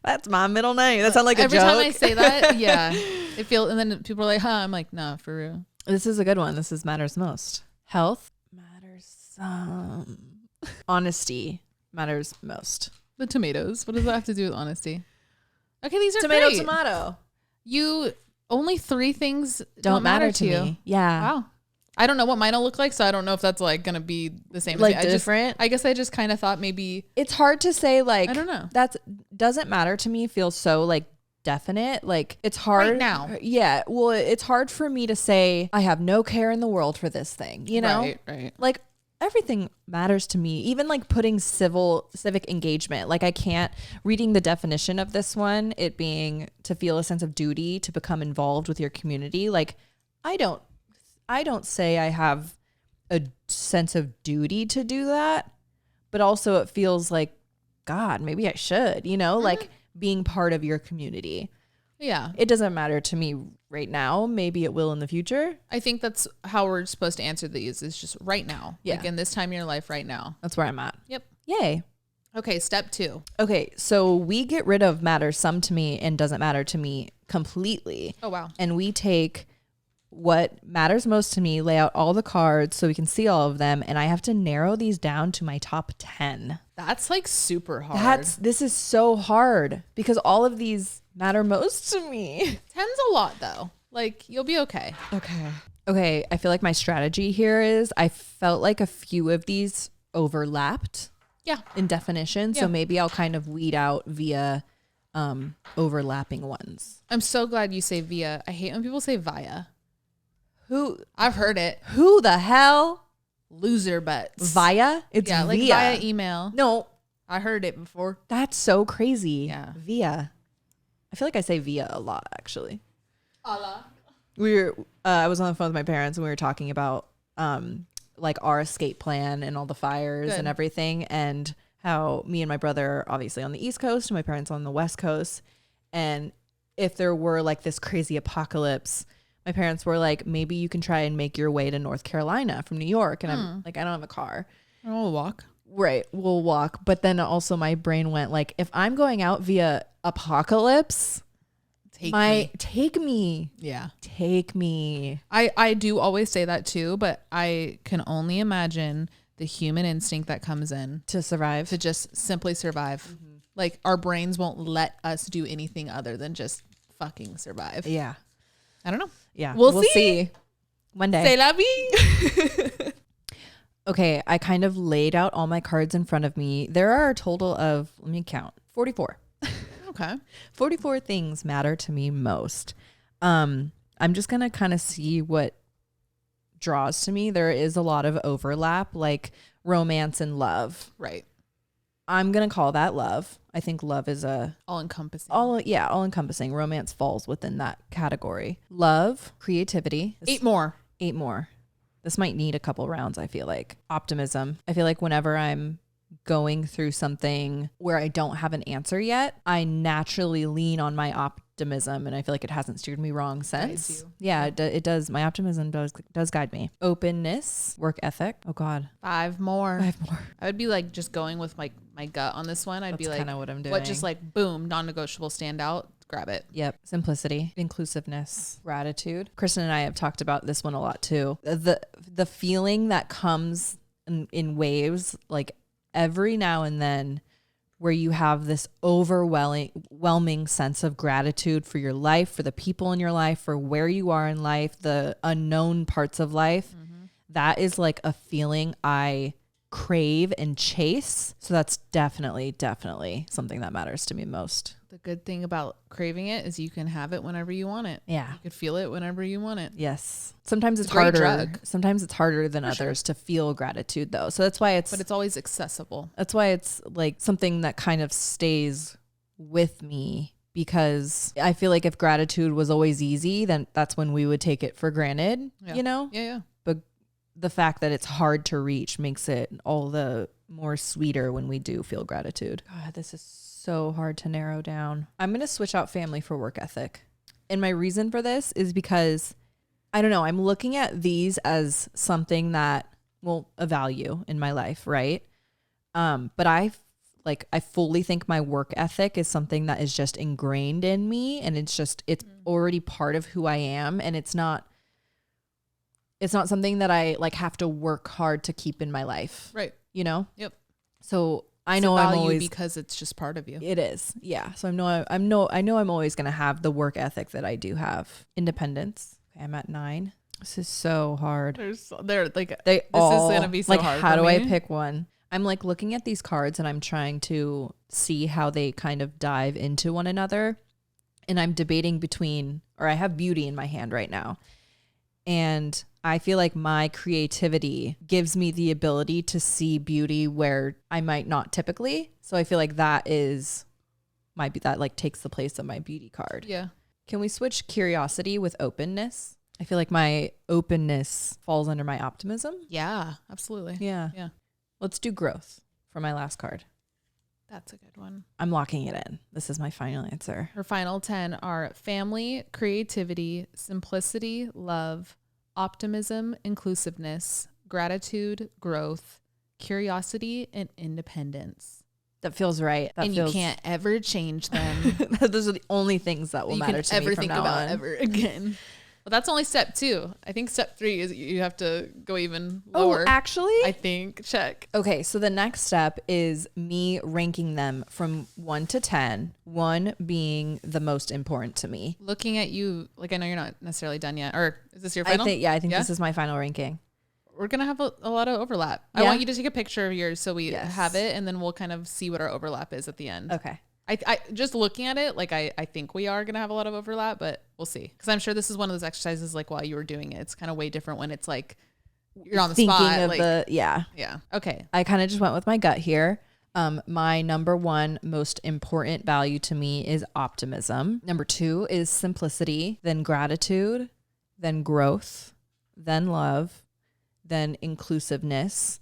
That's my middle name. That sounds like a Every joke. time I say that, yeah. It feels, and then people are like, huh? I'm like, nah, for real. This is a good one. This is matters most. Health matters some. Honesty matters most. The tomatoes. What does that have to do with honesty? Okay, these are Tomato, great. tomato. You only 3 things Don't matter to you. me. Yeah. Wow. I don't know what mine will look like, so I don't know if that's like gonna be the same. Like as me. different? I guess I just kind of thought maybe. It's hard to say, like, I don't know. That's doesn't matter to me feels so like definite. Like it's hard Right now. Yeah. Well, it's hard for me to say I have no care in the world for this thing, you know? Right. Like everything matters to me, even like putting civic engagement. Like I can't, reading the definition of this one, it being to feel a sense of duty, to become involved with your community. Like I don't say I have a sense of duty to do that, but also it feels like, God, maybe I should, you know, like being part of your community. Yeah. It doesn't matter to me right now. Maybe it will in the future. I think that's how we're supposed to answer these, is just right now. Yeah. Like in this time in your life right now. That's where I'm at. Yep. Yay. Okay, step 2. Okay, so we get rid of matters some to me and doesn't matter to me completely. Oh, wow. And we take what matters most to me, lay out all the cards so we can see all of them, and I have to narrow these down to my top 10. That's like super hard. This is so hard because all of these matter most to me. 10's a lot though. Like you'll be okay. Okay, I feel like my strategy here is I felt like a few of these overlapped. Yeah. In definition. Yeah. So maybe I'll kind of weed out via overlapping ones. I'm so glad you say via. I hate when people say via. I've heard it. Who the hell? Loser butts. Via? It's yeah, like via. via email. No, I heard it before. that's so crazy. Yeah. Via. I feel like I say via a lot actually. Allah. I was on the phone with my parents and we were talking about like our escape plan and all the fires and everything, and how me and my brother are obviously on the East Coast and my parents on the West Coast, and if there were like this crazy apocalypse, my parents were like, maybe you can try and make your way to North Carolina from New York, and I'm like, I don't have a car. I'll walk. Right, we'll walk. But then also my brain went like, if I'm going out via apocalypse, take me. Yeah. Take me. I do always say that too, but I can only imagine the human instinct that comes in To survive. to just simply survive. Like our brains won't let us do anything other than just fucking survive. Yeah. I don't know. Yeah. We'll see. One day. C'est la vie. Okay, I kind of laid out all my cards in front of me. There are a total of, let me count, 44. Okay. 44 things matter to me most. I'm just going to kind of see what draws to me. There is a lot of overlap, like romance and love. Right. I'm going to call that love. I think love is All encompassing. all encompassing. Romance falls within that category. Love, creativity. 8 more. 8 more. This might need a couple rounds, I feel like. Optimism. I feel like whenever I'm going through something where I don't have an answer yet, I naturally lean on my optimism, and I feel like it hasn't steered me wrong since. Yeah, it does. My optimism does guide me. Openness, work ethic. Oh God, 5 more. 5 more. I would be like just going with my gut on this one. I'd be like, kind of what I'm doing. what just like boom, non-negotiable standout. Grab it. Yep. Simplicity, inclusiveness, gratitude. Kristen and I have talked about this one a lot too. The feeling that comes in waves, like every now and then, where you have this overwhelming sense of gratitude for your life, for the people in your life, for where you are in life, the unknown parts of life. That is like a feeling I crave and chase. So that's definitely something that matters to me most. The good thing about craving it is you can have it whenever you want it. Yeah. You could feel it whenever you want it. Yes. Sometimes it's a great harder. drug. Sometimes it's harder than others to feel gratitude though. So that's why but it's always accessible. That's why it's like something that kind of stays with me, because I feel like if gratitude was always easy, then that's when we would take it for granted, you know? Yeah. But the fact that it's hard to reach makes it all the more sweeter when we do feel gratitude. God, this is so hard to narrow down. I'm going to switch out family for work ethic. And my reason for this is because, I don't know, I'm looking at these as something that, well, a value in my life, right? But I fully think my work ethic is something that is just ingrained in me, and it's already part of who I am, and it's not something that I like have to work hard to keep in my life. Right. You know? Yep. So I It's know a I'm value always, because it's just part of you. it is. Yeah. So I know I'm always going to have the work ethic that I do have. Independence. Okay, I'm at 9. This is so hard. This is gonna be so like, hard. how for do I me. pick one? I'm like looking at these cards and I'm trying to see how they kind of dive into one another. And I'm debating I have beauty in my hand right now. And I feel like my creativity gives me the ability to see beauty where I might not typically. So I feel like that takes the place of my beauty card. Yeah. Can we switch curiosity with openness? I feel like my openness falls under my optimism. Yeah, absolutely. Yeah. Yeah. Let's do growth for my last card. That's a good one. I'm locking it in. This is my final answer. Her final 10 are family, creativity, simplicity, love, optimism, inclusiveness, gratitude, growth, curiosity, and independence. That feels right. You can't ever change them. Those are the only things that will matter to me from now on. You can ever think about ever again. Well, that's only step 2. I think step 3 is you have to go even lower. Oh, actually? I think. Check. Okay, so the next step is me ranking them from 1 to 10, 1 being the most important to me. Looking at you, like I know you're not necessarily done yet. Or is this your final? I think this is my final ranking. We're going to have a lot of overlap. Yeah? I want you to take a picture of yours so we Yes. have it, and then we'll kind of see what our overlap is at the end. Okay. I just looking at it, like I think we are going to have a lot of overlap, but we'll see. Because I'm sure this is one of those exercises like while you were doing it, it's kind of way different when it's like you're on the spot. Yeah. Okay. I kind of just went with my gut here. My number 1 most important value to me is optimism. Number 2 is simplicity, then gratitude, then growth, then love, then inclusiveness,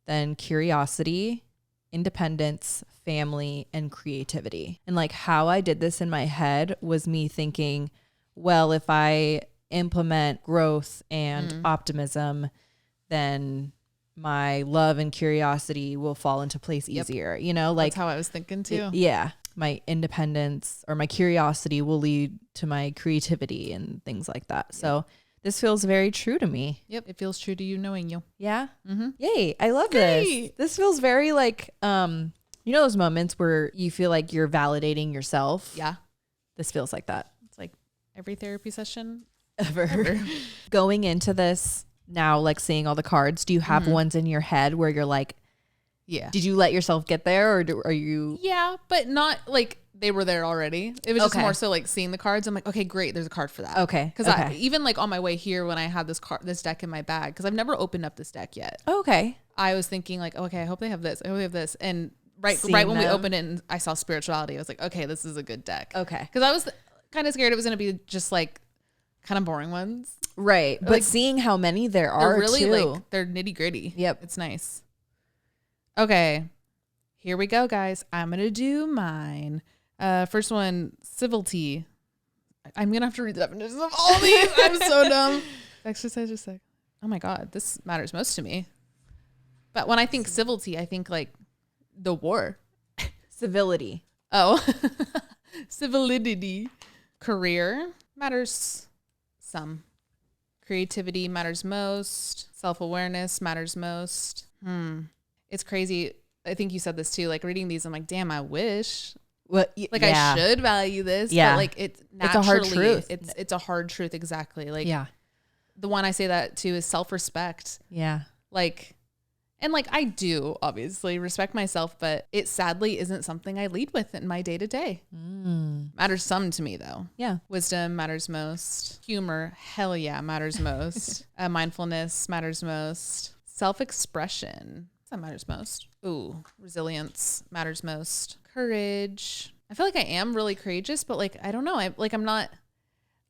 then curiosity, independence, family, and creativity. And like how I did this in my head was me thinking, well, if I implement growth and optimism, then my love and curiosity will fall into place easier. You know, like that's how I was thinking too. My independence or my curiosity will lead to my creativity and things like that. Yep. So this feels very true to me. Yep. It feels true to you knowing you. Yeah. Mm-hmm. Yay. I love this. This feels very like, you know, those moments where you feel like you're validating yourself. Yeah. This feels like that. It's like every therapy session ever. Going into this now, like seeing all the cards, do you have ones in your head where you're like, yeah, did you let yourself get there or are you? Yeah, but not like they were there already. It was just more so like seeing the cards. I'm like, okay, great. There's a card for that. Okay. Because I even like on my way here when I had this deck in my bag, because I've never opened up this deck yet. Okay. I was thinking like, okay, I hope they have this. I hope they have this. And right when we opened it and I saw spirituality, I was like, okay, this is a good deck. Okay. Because I was kind of scared it was going to be just like kind of boring ones. Right. But like, seeing how many there are they're really too. like, they're nitty gritty. Yep. It's nice. Okay. Here we go, guys. I'm going to do mine. First one, civility. I'm going to have to read the definitions of all these. I'm so dumb. Exercise just like, oh my God, this matters most to me. But when I think civility, I think like the war. Civility. Oh, civility. Career matters some. Creativity matters most. Self-awareness matters most. It's crazy. I think you said this too. Like reading these, I'm like, damn, I wish. I should value this. Yeah. But like it's a hard truth. It's a hard truth. Exactly. Like the one I say that to is self-respect. Yeah. Like, and like I do obviously respect myself, but it sadly isn't something I lead with in my day to day. Matters some to me though. Yeah. Wisdom matters most. Humor, hell yeah, matters most. Mindfulness matters most. Self-expression, that matters most. Ooh, resilience matters most. Courage. I feel like I am really courageous, but like, I don't know. I'm not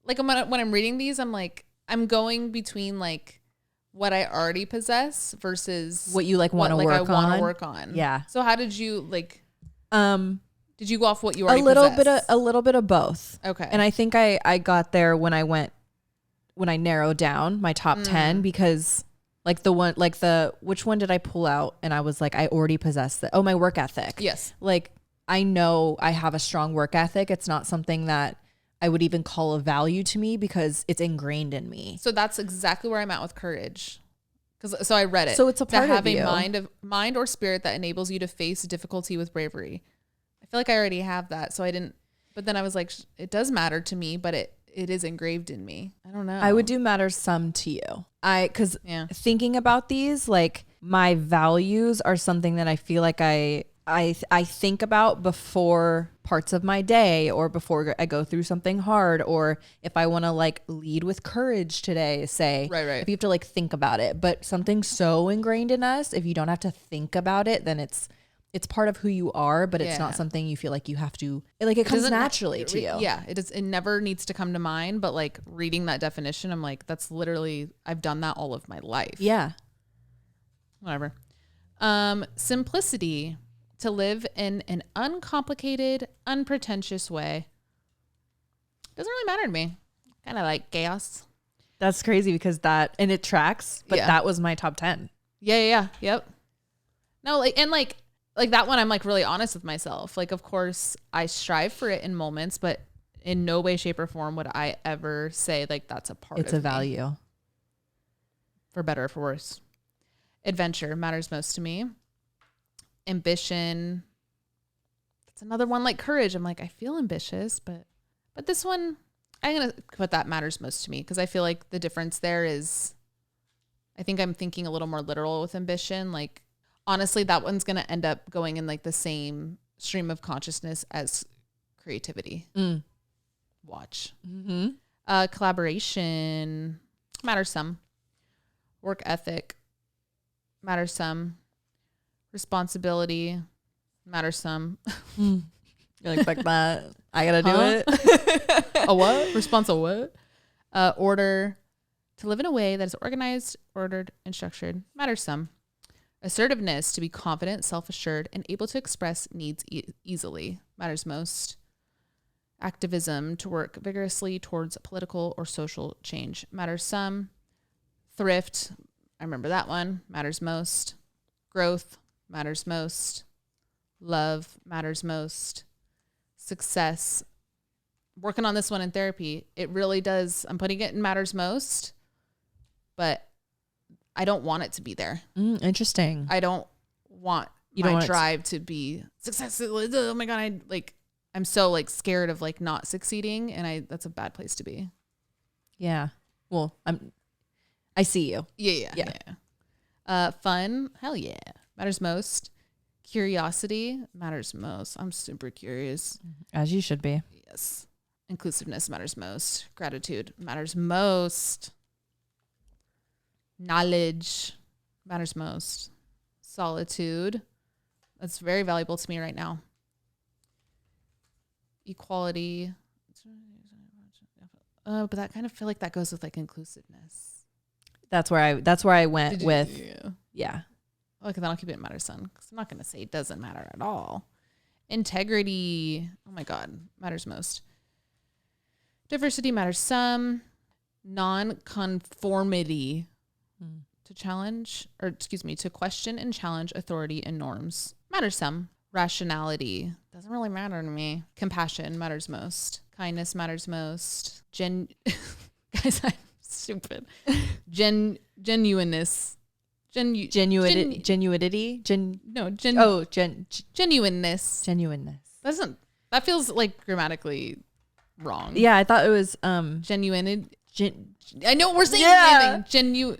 like when I'm reading these, I'm like, I'm going between like what I already possess versus what you like want to work on. Yeah. So how did you like, did you go off what you already possess? A little bit of both. Okay. And I think I got there when I narrowed down my top 10 because like which one did I pull out? And I was like, I already possess that. Oh, my work ethic. Yes. Like I know I have a strong work ethic. It's not something that I would even call a value to me because it's ingrained in me. So that's exactly where I'm at with courage. So I read it. So it's a part to have of you. a mind or spirit that enables you to face difficulty with bravery. I feel like I already have that. So I didn't, but then I was like, it does matter to me, but it is engraved in me. I don't know. I would do matters some to you. Because thinking about these, like my values are something that I feel like I think about before parts of my day or before I go through something hard, or if I want to like lead with courage today, say, right. If you have to like think about it, but something so ingrained in us, if you don't have to think about it, then it's part of who you are, but it's not something you feel like you have to, like it comes naturally to you. Yeah. It never needs to come to mind, but like reading that definition, I'm like, that's literally, I've done that all of my life. Yeah. Whatever. Simplicity. To live in an uncomplicated, unpretentious way. Doesn't really matter to me. Kind of like chaos. That's crazy because and it tracks, but that was my top 10. Yeah. Yep. No, like that one, I'm like really honest with myself. Like, of course, I strive for it in moments, but in no way, shape, or form would I ever say like that's a part of It's a value. Me. For better or for worse. Adventure matters most to me. Ambition. That's another one like courage. I'm like, I feel ambitious, but this one, I'm going to put that matters most to me because I feel like the difference there is, I think I'm thinking a little more literal with ambition. Like, honestly, that one's going to end up going in like the same stream of consciousness as creativity. Watch. Collaboration matters some. Work ethic matters some. Responsibility matters some. You like that? I gotta do it. A what? Responsible what? Order. To live in a way that is organized, ordered, and structured matters some. Assertiveness. To be confident, self-assured, and able to express needs easily matters most. Activism. To work vigorously towards political or social change matters some. Thrift. I remember that one. Matters most. Growth matters most. Love matters most. Success. Working on this one in therapy, it really does. I'm putting it in matters most, but I don't want it to be there. Interesting. I don't want my drive to be successful. Oh my God. I'm so like scared of like not succeeding, and that's a bad place to be. Yeah. Well, I see you. Yeah. Fun. Hell yeah. Matters most. Curiosity matters most. I'm super curious. As you should be. Yes. Inclusiveness matters most. Gratitude matters most. Knowledge matters most. Solitude. That's very valuable to me right now. Equality. But that kind of feel like that goes with like inclusiveness. That's where I went with. Yeah. Okay, then I'll keep it matters some, because I'm not going to say it doesn't matter at all. Integrity. Oh my God. Matters most. Diversity matters some. Non-conformity. To question and challenge authority and norms. Matters some. Rationality. Doesn't really matter to me. Compassion matters most. Kindness matters most. Guys, I'm stupid. Genuineness. Genuinity. Genuineness. That feels like grammatically wrong. Yeah, I thought it was Genuine. I know we're saying the same thing.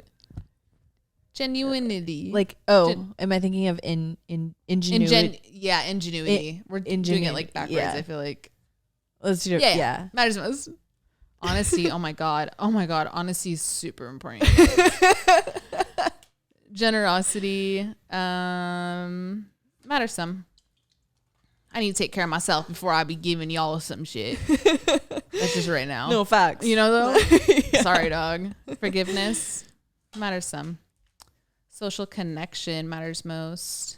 Genuinity. Like, am I thinking of ingenuity? Ingenuity. We're doing it like backwards. I feel like. Let's do it. Yeah. Matters most. Honesty. Oh my God. Honesty is super important. Generosity. Matters some. I need to take care of myself before I be giving y'all some shit. That's just right now. No facts. You know though? Sorry, dog. Forgiveness. Matters some. Social connection matters most.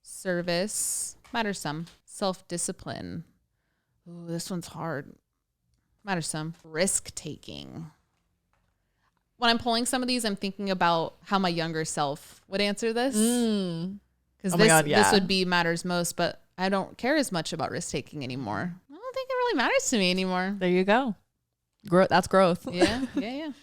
Service matters some. Self-discipline. Ooh, this one's hard. Matters some. Risk-taking. When I'm pulling some of these, I'm thinking about how my younger self would answer this. Because this would be matters most, but I don't care as much about risk-taking anymore. I don't think it really matters to me anymore. There you go. That's growth. Yeah.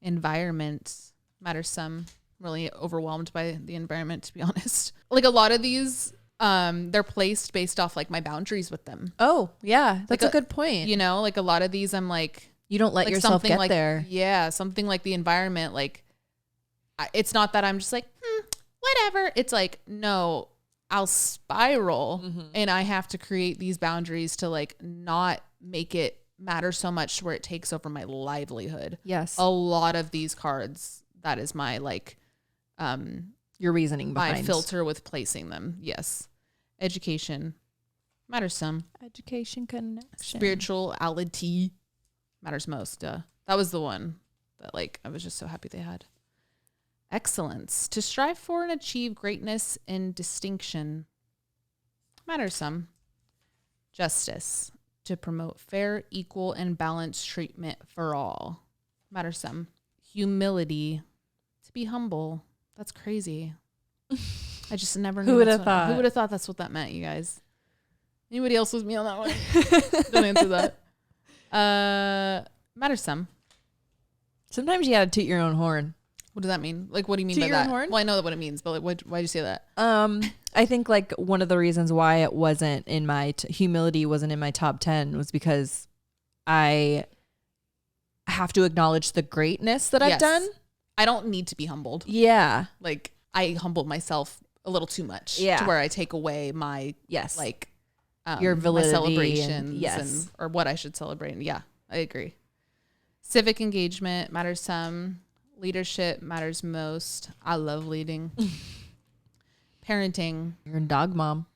Environment matters some. I'm really overwhelmed by the environment, to be honest. Like a lot of these, they're placed based off like my boundaries with them. Oh, yeah. That's like a good point. You know, like a lot of these I'm like, you don't let yourself get like, there. Yeah. Something like the environment. Like it's not that I'm just like, whatever. It's like, no, I'll spiral and I have to create these boundaries to like not make it matter so much where it takes over my livelihood. Yes. A lot of these cards, that is my like, your reasoning behind. My filter with placing them. Yes. Education matters some. Education connection. Spirituality matters most. That was the one that like I was just so happy they had. Excellence. To strive for and achieve greatness and distinction matters some. Justice. To promote fair, equal, and balanced treatment for all matters some. Humility. To be humble. That's crazy. I just never knew. Who would have thought? Who would have thought that's what that meant, you guys? Anybody else with me on that one? Don't answer that. Matters some. Sometimes you gotta toot your own horn. What does that mean? Like, what do you mean toot by your that? Own horn? Well, I know what it means, but like, why'd you say that? I think like one of the reasons why it wasn't in my humility wasn't in my top 10 was because I have to acknowledge the greatness that I've done. I don't need to be humbled. Yeah. Like I humbled myself a little too much to where I take away my, like, your validity, my celebrations or what I should celebrate. Yeah, I agree. Civic engagement matters some. Leadership matters most. I love leading. Parenting. You're a dog mom.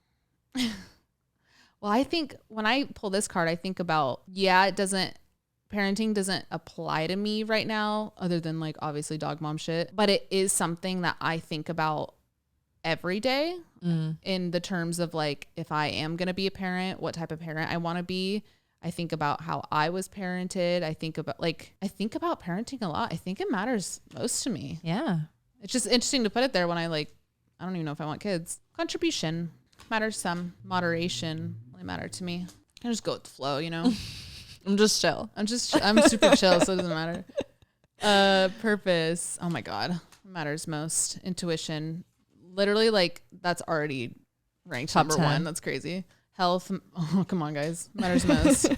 Well, I think when I pull this card, I think about, parenting doesn't apply to me right now other than like obviously dog mom shit, but it is something that I think about every day in the terms of like, if I am going to be a parent, what type of parent I want to be. I think about how I was parented. I think about parenting a lot. I think it matters most to me. Yeah. It's just interesting to put it there when I don't even know if I want kids. Contribution matters some. Moderation really matter to me. I just go with the flow, you know? I'm just chill. I'm super chill, so it doesn't matter. Purpose. Oh my God. Matters most. Intuition. Literally like that's already ranked top number 10. 1. That's crazy. Health. Oh, come on, guys. Matters most.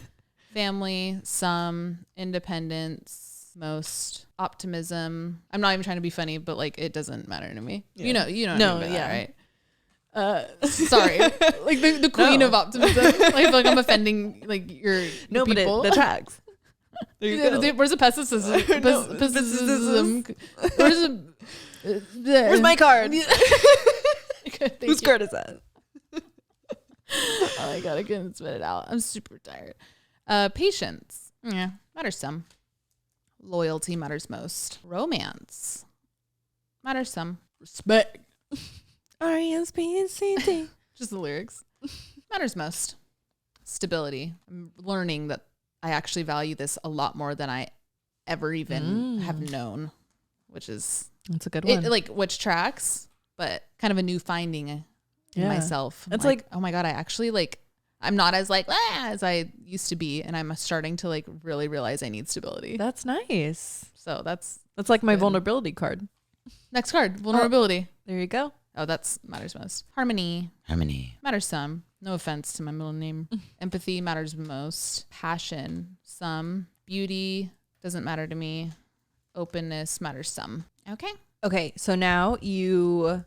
Family. Some. Independence. Most. Optimism. I'm not even trying to be funny, but like it doesn't matter to me. Yeah. You know what I mean by that, right? Sorry. Like the queen of optimism. Like, I feel like I'm offending like your people. But the tracks. There you go. Where's the pessimism? Pessimism. Where's my card? Whose card is that? Oh my God, I couldn't spit it out. I'm super tired. Patience. Yeah, matters some. Loyalty matters most. Romance matters some. Respect R-E-S-P-E-C-T. Just the lyrics. Matters most. Stability. I'm learning that I actually value this a lot more than I ever even have known, which is That's a good one. like which tracks, but kind of a new finding in myself. It's like, oh my God, I actually like, I'm not as like as I used to be. And I'm starting to like really realize I need stability. that's nice. So that's That's my good. vulnerability card. Next card, vulnerability. There you go. Oh, that's matters most. Harmony. Harmony. Matters some. No offense to my middle name. Empathy matters most. Passion, some. Beauty doesn't matter to me. Openness matters some. Okay. Okay, so now you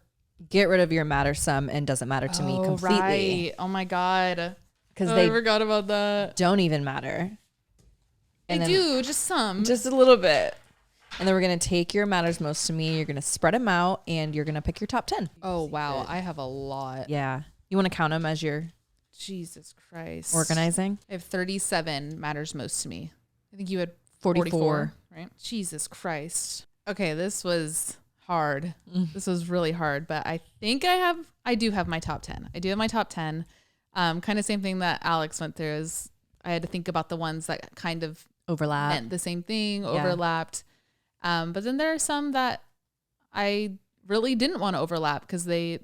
get rid of your matter some and doesn't matter to me completely. Right. Oh my God. Because I they forgot about that. don't even matter. They do, just some. Just a little bit. And then we're going to take your matters most to me. You're going to spread them out and you're going to pick your top 10. Oh, wow. I have a lot. Yeah. You want to count them as you're Jesus Christ. organizing? I have 37 matters most to me. I think you had 44. 44, right? Jesus Christ. Okay, this was hard. This was really hard, but I think I do have my top 10. I do have my top 10. Kind of same thing that Alex went through is I had to think about the ones that kind of Overlap. meant the same thing, overlapped. But then there are some that I really didn't want to overlap because they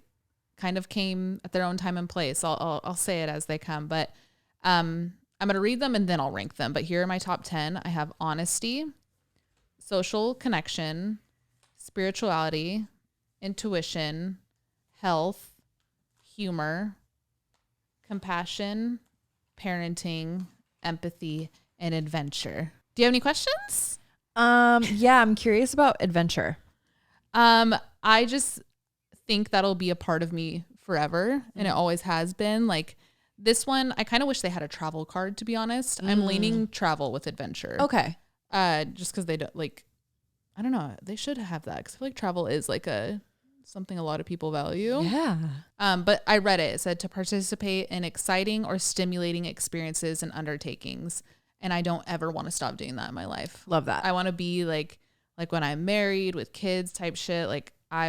kind of came at their own time and place. I'll say it as they come, but I'm going to read them and then I'll rank them. But here are my top 10. I have honesty, social connection, spirituality, intuition, health, humor, compassion, parenting, empathy, and adventure. Do you have any questions? Yeah, I'm curious about adventure. I just think that'll be a part of me forever, and it always has been. Like this one, I kind of wish they had a travel card, to be honest. I'm leaning travel with adventure. Okay. Just because they don't like, I don't know, they should have that because I feel like travel is like something a lot of people value. Yeah. But I read it. It said to participate in exciting or stimulating experiences and undertakings. And I don't ever want to stop doing that in my life. Love that. I want to be like when I'm married with kids type shit. Like I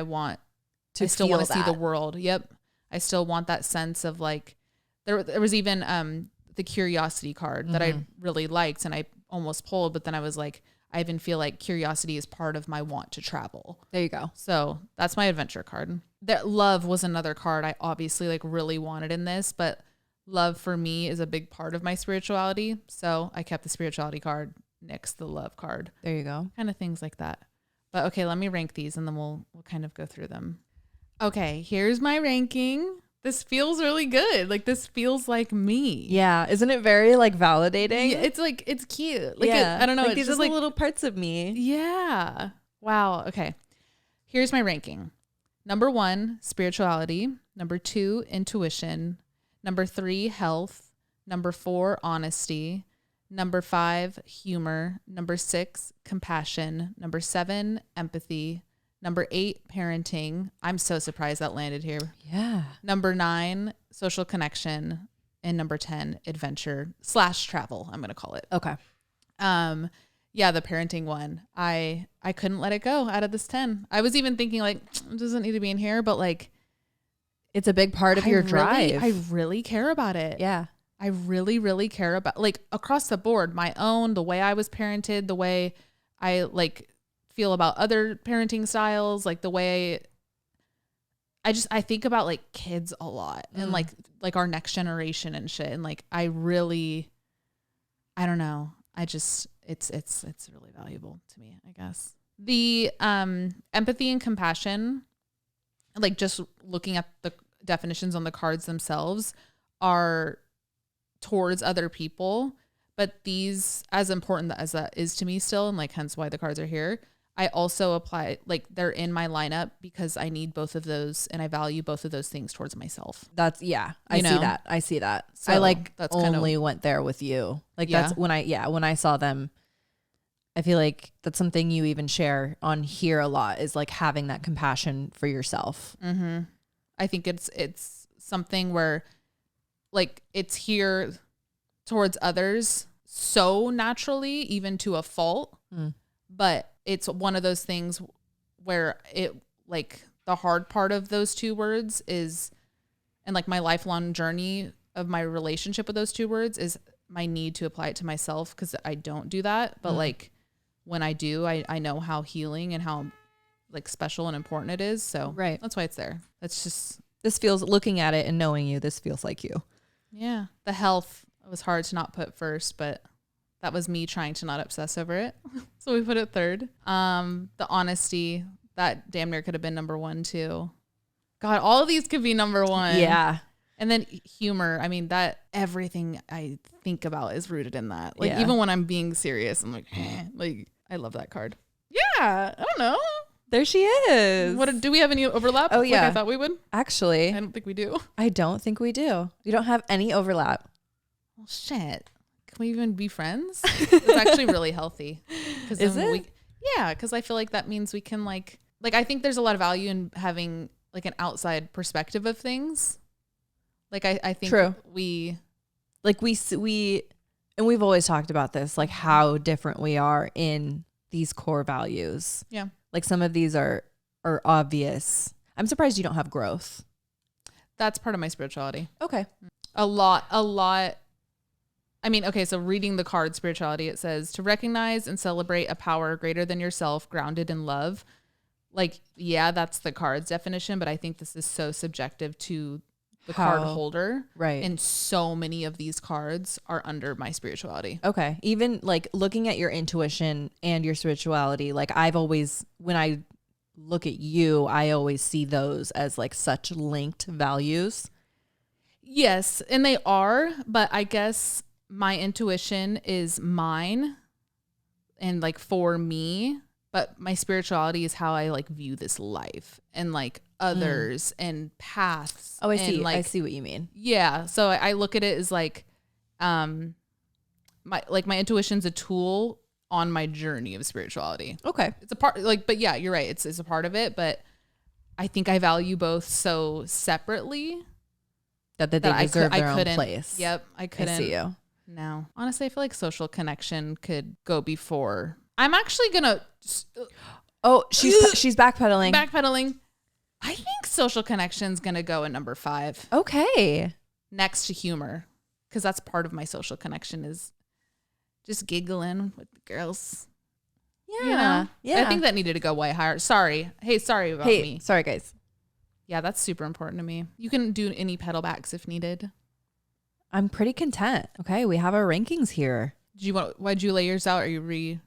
still want to see the world. Yep. I still want that sense of like, there was even the curiosity card that I really liked and I almost pulled, but then I was like, I even feel like curiosity is part of my want to travel. There you go. So that's my adventure card. That love was another card I obviously like really wanted in this, but love for me is a big part of my spirituality. So I kept the spirituality card next to the love card. There you go. Kind of things like that. But okay, let me rank these and then we'll kind of go through them. Okay, here's my ranking. This feels really good. Like this feels like me. Yeah. Isn't it very like validating? Yeah, it's like, it's cute. Like yeah. I don't know. Like It's these are just the like little parts of me. Yeah. Wow. Okay. Here's my ranking. Number 1, spirituality. Number 2, intuition. Number 3, health. Number 4, honesty. Number 5, humor. Number 6, compassion. Number 7, empathy. Number 8, parenting. I'm so surprised that landed here. Yeah. Number 9, social connection. And number 10, adventure / travel, I'm going to call it. Okay. Yeah, the parenting one. I couldn't let it go out of this 10. I was even thinking like, it doesn't need to be in here, but like it's a big part of your drive. I really care about it. Yeah. I really, really care about like across the board, my own, the way I was parented, the way I like feel about other parenting styles, like the way I think about like kids a lot and like our next generation and shit. And like, I don't know. It's really valuable to me, I guess. The empathy and compassion, like just looking at the definitions on the cards themselves, are towards other people, but these, as important as that is to me still, and like hence why the cards are here, I also apply, like they're in my lineup because I need both of those and I value both of those things towards myself. That's I see that. So I like that's only went there with you. Like that's when I saw them, I feel like that's something you even share on here a lot is like having that compassion for yourself. Mm-hmm. I think it's something where like it's here towards others so naturally, even to a fault, but it's one of those things where it like the hard part of those two words is, and like my lifelong journey of my relationship with those two words is my need to apply it to myself, because I don't do that. But like when I do, I know how healing and how like special and important it is. So that's why it's there. That's just, this feels, looking at it and knowing you, this feels like you. Yeah. The health was hard to not put first, but that was me trying to not obsess over it. So we put it third. The honesty, that damn near could have been number one too. God, all of these could be number one. Yeah. And then humor. I mean, that everything I think about is rooted in that. Like even when I'm being serious, I'm like, like I love that card. Yeah. I don't know. There she is. What do we have any overlap? Oh yeah. Like I thought we would. Actually, I don't think we do. I don't think we do. We don't have any overlap. Well, shit. Can we even be friends? It's actually really healthy. Is it? Yeah, because I feel like that means we can like I think there's a lot of value in having like an outside perspective of things. Like I think True. we and we've always talked about this, like how different we are in these core values. Yeah. Like some of these are obvious. I'm surprised you don't have growth. That's part of my spirituality. Okay. A lot. I mean, okay, so reading the card spirituality, it says to recognize and celebrate a power greater than yourself, grounded in love. Like, yeah, that's the card's definition, but I think this is so subjective to the card holder. Right. And so many of these cards are under my spirituality. Okay. Even like looking at your intuition and your spirituality, like I've always, when I look at you, I always see those as like such linked values. Yes, and they are, but I guess my intuition is mine and like for me, but my spirituality is how I like view this life and like others and paths. Oh, I see. Like, I see what you mean. Yeah. So I look at it as like, my intuition's a tool on my journey of spirituality. Okay. It's a part but yeah, you're right. It's a part of it, but I think I value both so separately that they deserve their own place. Yep. I couldn't. I see you. No. Honestly, I feel like social connection could go before. I'm actually going to. Oh, she's backpedaling. Backpedaling. I think social connection's going to go at number 5. Okay. Next to humor. Because that's part of my social connection is just giggling with the girls. Yeah. You know? Yeah. I think that needed to go way higher. Sorry. Hey, sorry about me. Sorry, guys. Yeah, that's super important to me. You can do any pedal backs if needed. I'm pretty content. Okay, we have our rankings here. Why'd you lay yours out? Or you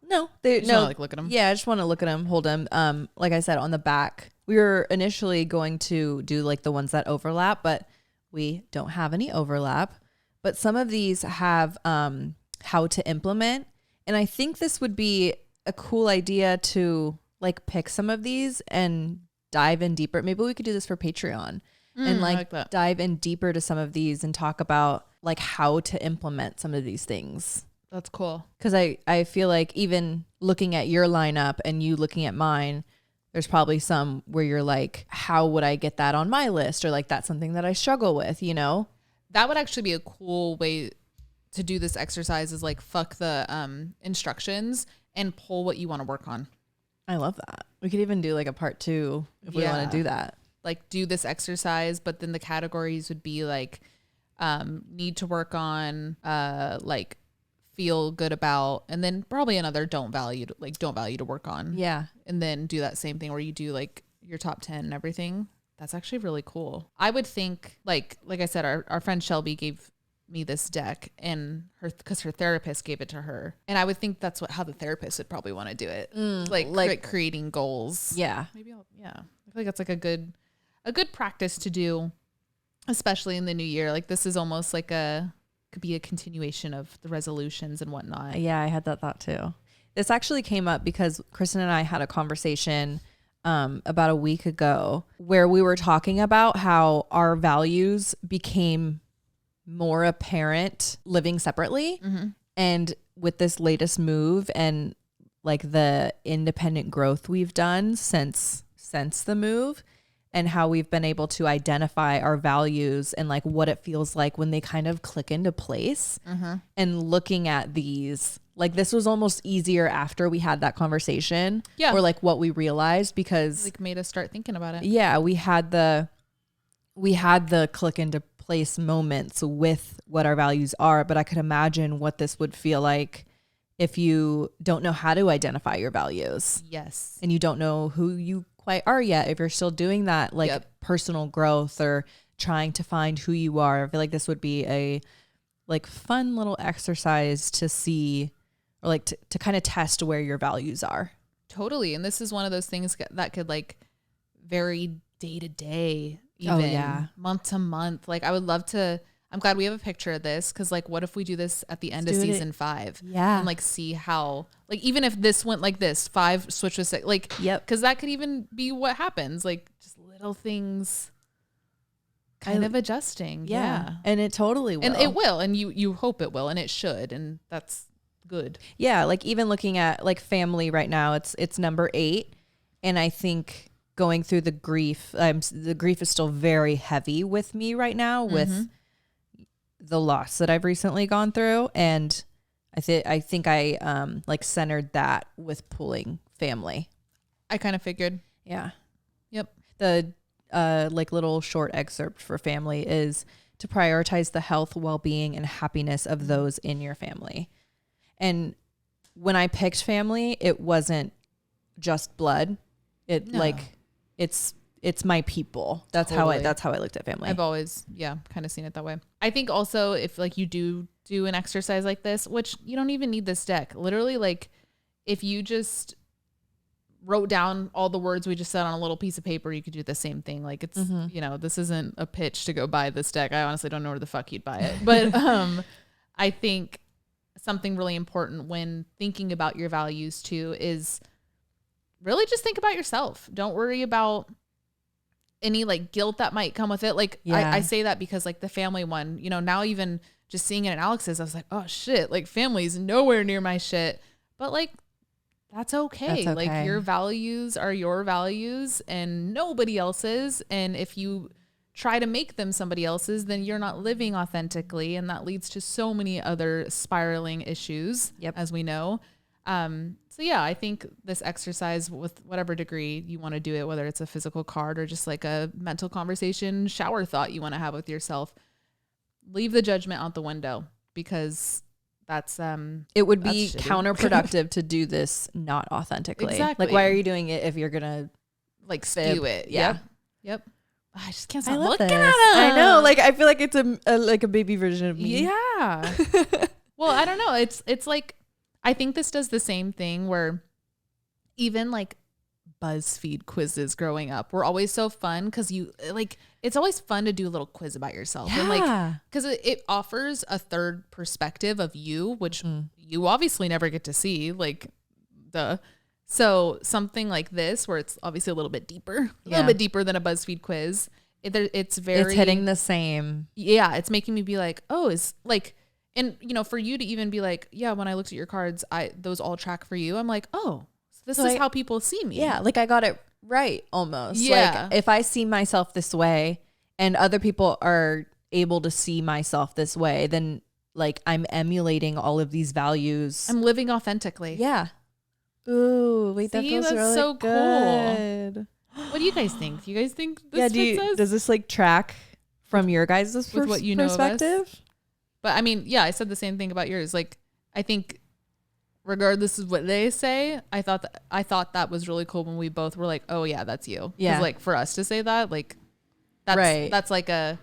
No, like look at them. Yeah, I just want to look at them, hold them. Like I said, on the back, we were initially going to do like the ones that overlap, but we don't have any overlap. But some of these have how to implement, and I think this would be a cool idea to like pick some of these and dive in deeper. Maybe we could do this for Patreon. And like dive in deeper to some of these and talk about like how to implement some of these things. That's cool. Because I feel like even looking at your lineup and you looking at mine, there's probably some where you're like, how would I get that on my list? Or like, that's something that I struggle with, you know? That would actually be a cool way to do this exercise is like fuck the instructions and pull what you want to work on. I love that. We could even do like a part 2 if we want to do that. Like do this exercise, but then the categories would be like need to work on, like feel good about, and then probably another don't value to work on. Yeah. And then do that same thing where you do like your top 10 and everything. That's actually really cool. I would think like I said, our friend Shelby gave me this deck and because her therapist gave it to her. And I would think that's how the therapist would probably want to do it. Like creating goals. Yeah. I feel like that's like a good practice to do, especially in the new year. Like this is almost like could be a continuation of the resolutions and whatnot. Yeah, I had that thought too. This actually came up because Kristen and I had a conversation about a week ago where we were talking about how our values became more apparent living separately. Mm-hmm. And with this latest move and like the independent growth we've done since the move, and how we've been able to identify our values and like what it feels like when they kind of click into place. Mm-hmm. And looking at these Like this was almost easier after we had that conversation. Yeah. Or like what we realized, because Like made us start thinking about it. yeah, we had the click into place moments with what our values are, but I could imagine what this would feel like if you don't know how to identify your values. Yes. And you don't know who you quite are yet. If you're still doing that, like personal growth or trying to find who you are, I feel like this would be a like fun little exercise to see, or like to kind of test where your values are. Totally. And this is one of those things that could like vary day to day, even month to month. Like I would love to, I'm glad we have a picture of this, because like what if we do this at the end of season 5? Yeah. And like see how, like even if this went like this, 5 switch with 6, like, because that could even be what happens. Like just little things kind of adjusting. Yeah. And it totally will. And it will. And you hope it will. And it should. And that's good. Yeah. Like even looking at like family right now, it's number 8. And I think going through the grief is still very heavy with me right now with the loss that I've recently gone through. And I think I like centered that with pulling family. I kind of figured. Yeah. Yep. The like little short excerpt for family is to prioritize the health, well-being, and happiness of those in your family. And when I picked family, it wasn't just blood. It's my people. That's how I looked at family. I've always, kind of seen it that way. I think also if like you do an exercise like this, which you don't even need this deck, literally like if you just wrote down all the words we just said on a little piece of paper, you could do the same thing. Like it's, this isn't a pitch to go buy this deck. I honestly don't know where the fuck you'd buy it. But I think something really important when thinking about your values too is really just think about yourself. Don't worry about any like guilt that might come with it. Like I say that because like the family one, now even just seeing it in Alex's, I was like, oh shit, like family's nowhere near my shit. But like, that's okay. Like your values are your values and nobody else's. And if you try to make them somebody else's, then you're not living authentically. And that leads to so many other spiraling issues, as we know. So yeah, I think this exercise with whatever degree you want to do it, whether it's a physical card or just like a mental conversation, shower thought you want to have with yourself, leave the judgment out the window, because that's it would be counterproductive to do this not authentically. Exactly. Like why are you doing it if you're gonna like skew it? Yeah. Yep. I just can't stop looking at it. I know. Like I feel like it's a baby version of me. Yeah. Well, I don't know. It's like I think this does the same thing where even like BuzzFeed quizzes growing up were always so fun, because you like it's always fun to do a little quiz about yourself. And like because it offers a third perspective of you, which you obviously never get to see, like so something like this where it's obviously a little bit deeper than a BuzzFeed quiz, it's hitting the same. It's making me be like, oh, is like, and for you to even be like, yeah, when I looked at your cards, those all track for you. I'm like, oh, this is how people see me. Yeah. Like I got it right almost. Yeah. Like if I see myself this way and other people are able to see myself this way, then like I'm emulating all of these values. I'm living authentically. Yeah. Ooh, wait, that feels that's really so good. Cool. What do you guys think? Do you guys think this fits us? Does this like track from your guys' with what you know perspective? Of us? But I mean, I said the same thing about yours. Like, I think regardless of what they say, I thought that was really cool when we both were like, oh yeah, that's you. Yeah. Like for us to say that, like that's like a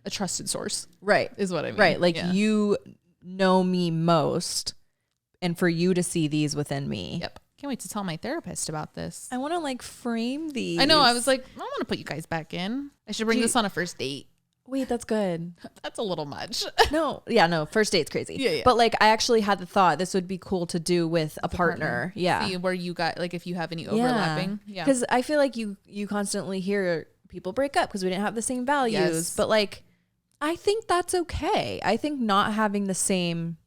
trusted source. Right. Is what I mean. Right. Like you know me most, and for you to see these within me. Yep. Can't wait to tell my therapist about this. I want to like frame these. I know. I was like, I want to put you guys back in. I should bring this on a first date. Wait, that's good. That's a little much. No. First date's crazy. Yeah. But like, I actually had the thought this would be cool to do with a partner. Yeah. See where you got, like, if you have any overlapping. Yeah. Because I feel like you constantly hear people break up because we didn't have the same values. Yes. But like, I think that's okay. I think not having the same,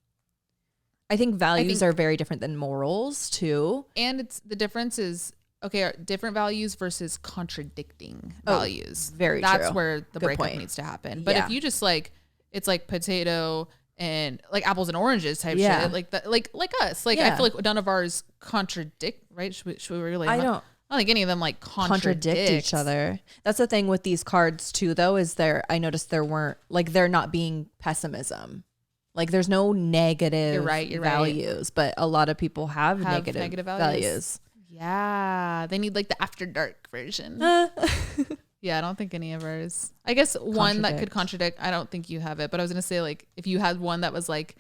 I think values are very different than morals too. And the difference is, okay, different values versus contradicting values. Very That's true. where the breakup needs to happen. But if you just like, it's like potato and like apples and oranges type Yeah. shit, like that, like us. Like I feel like none of ours contradict, right? Should we really? I don't think any of them like contradict each other. That's the thing with these cards too, though, is I noticed there weren't like they're not being pessimism. Like there's no negative values, but a lot of people have negative values. Yeah, they need like the after dark version. Yeah, I don't think any of ours. I guess one that could contradict. I don't think you have it, but I was gonna say like if you had one that was like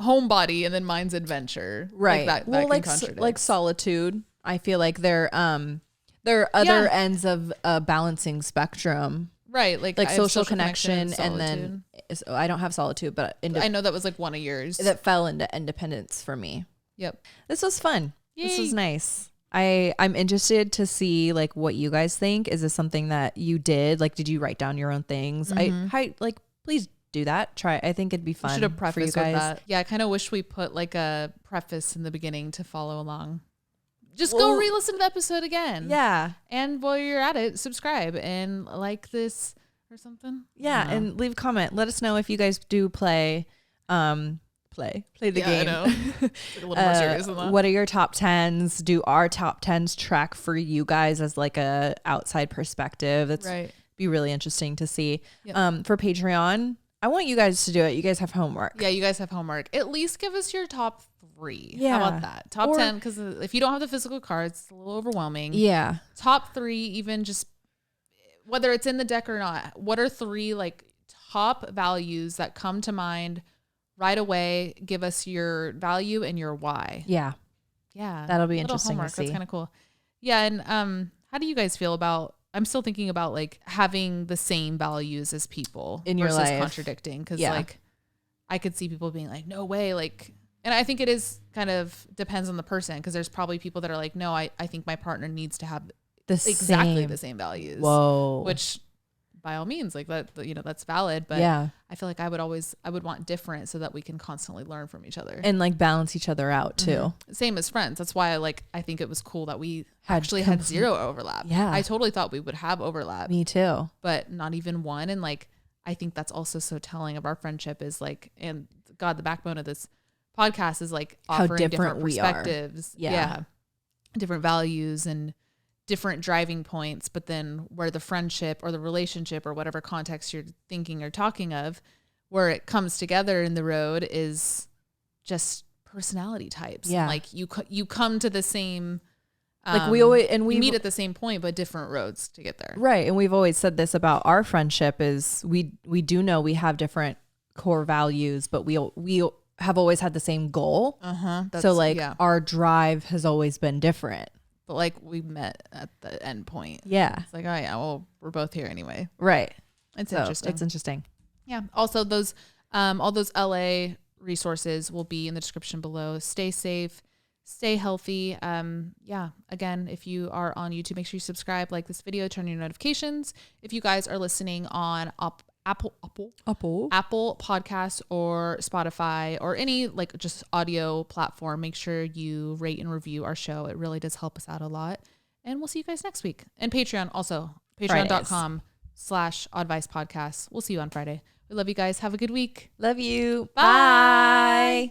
homebody and then mine's adventure, right? Like that well, can contradict. Like solitude. I feel like they're other ends of a balancing spectrum, right? Like social connection and then I don't have solitude, but I know that was like one of yours that fell into independence for me. Yep, this was fun. Yay. This was nice. I'm interested to see like what you guys think. Is this something that you did? Like, did you write down your own things? I like, please do that. Try. I think it'd be fun. Should have prefaced for you guys. with that. Yeah, I kind of wish we put like a preface in the beginning to follow along. Just go re-listen to the episode again. Yeah. And while you're at it, subscribe and like this or something. Yeah, and leave a comment. Let us know if you guys do play the game. I know. It's like a little more serious than that. What are your top 10s? Do our top 10s track for you guys as like a outside perspective? That's be really interesting to see. Yep. For Patreon, I want you guys to do it. You guys have homework. Yeah, you guys have homework. At least give us your top 3. Yeah. How about that? Top 10, because if you don't have the physical cards, it's a little overwhelming. Yeah. Top 3, even just whether it's in the deck or not. What are 3 like top values that come to mind right away? Give us your value and your why. Yeah. Yeah. That'll be interesting homework. to see. That's kind of cool. Yeah. And how do you guys feel about, I'm still thinking about like having the same values as people in your life, contradicting. Cause like I could see people being like, no way. Like, and I think it is kind of depends on the person. Cause there's probably people that are like, no, I think my partner needs to have exactly the same values. Whoa. Which by all means, like that, that's valid. But I feel like I would want different so that we can constantly learn from each other and like balance each other out too. Mm-hmm. Same as friends. That's why I think it was cool that we actually had 0 overlap. Yeah. I totally thought we would have overlap. Me too. But not even one. And like, I think that's also so telling of our friendship is like, and God, the backbone of this podcast is like offering different perspectives. Yeah. Different values and different driving points, but then where the friendship or the relationship or whatever context you're thinking or talking of, where it comes together in the road is just personality types. Yeah. Like you come to the same, like we always, and we meet at the same point, but different roads to get there. Right. And we've always said this about our friendship is we do know we have different core values, but we have always had the same goal. So like our drive has always been different. But like we met at the end point. Yeah. It's like, oh yeah, well, we're both here anyway. Right. It's interesting. It's interesting. Yeah. Also those, all those LA resources will be in the description below. Stay safe, stay healthy. Yeah. Again, if you are on YouTube, make sure you subscribe, like this video, turn on your notifications. If you guys are listening on Apple Podcasts or Spotify or any like just audio platform, make sure you rate and review our show. It really does help us out a lot. And we'll see you guys next week. And Patreon also, patreon.com/Oddvice podcast. We'll see you on Friday. We love you guys. Have a good week. Love you. Bye.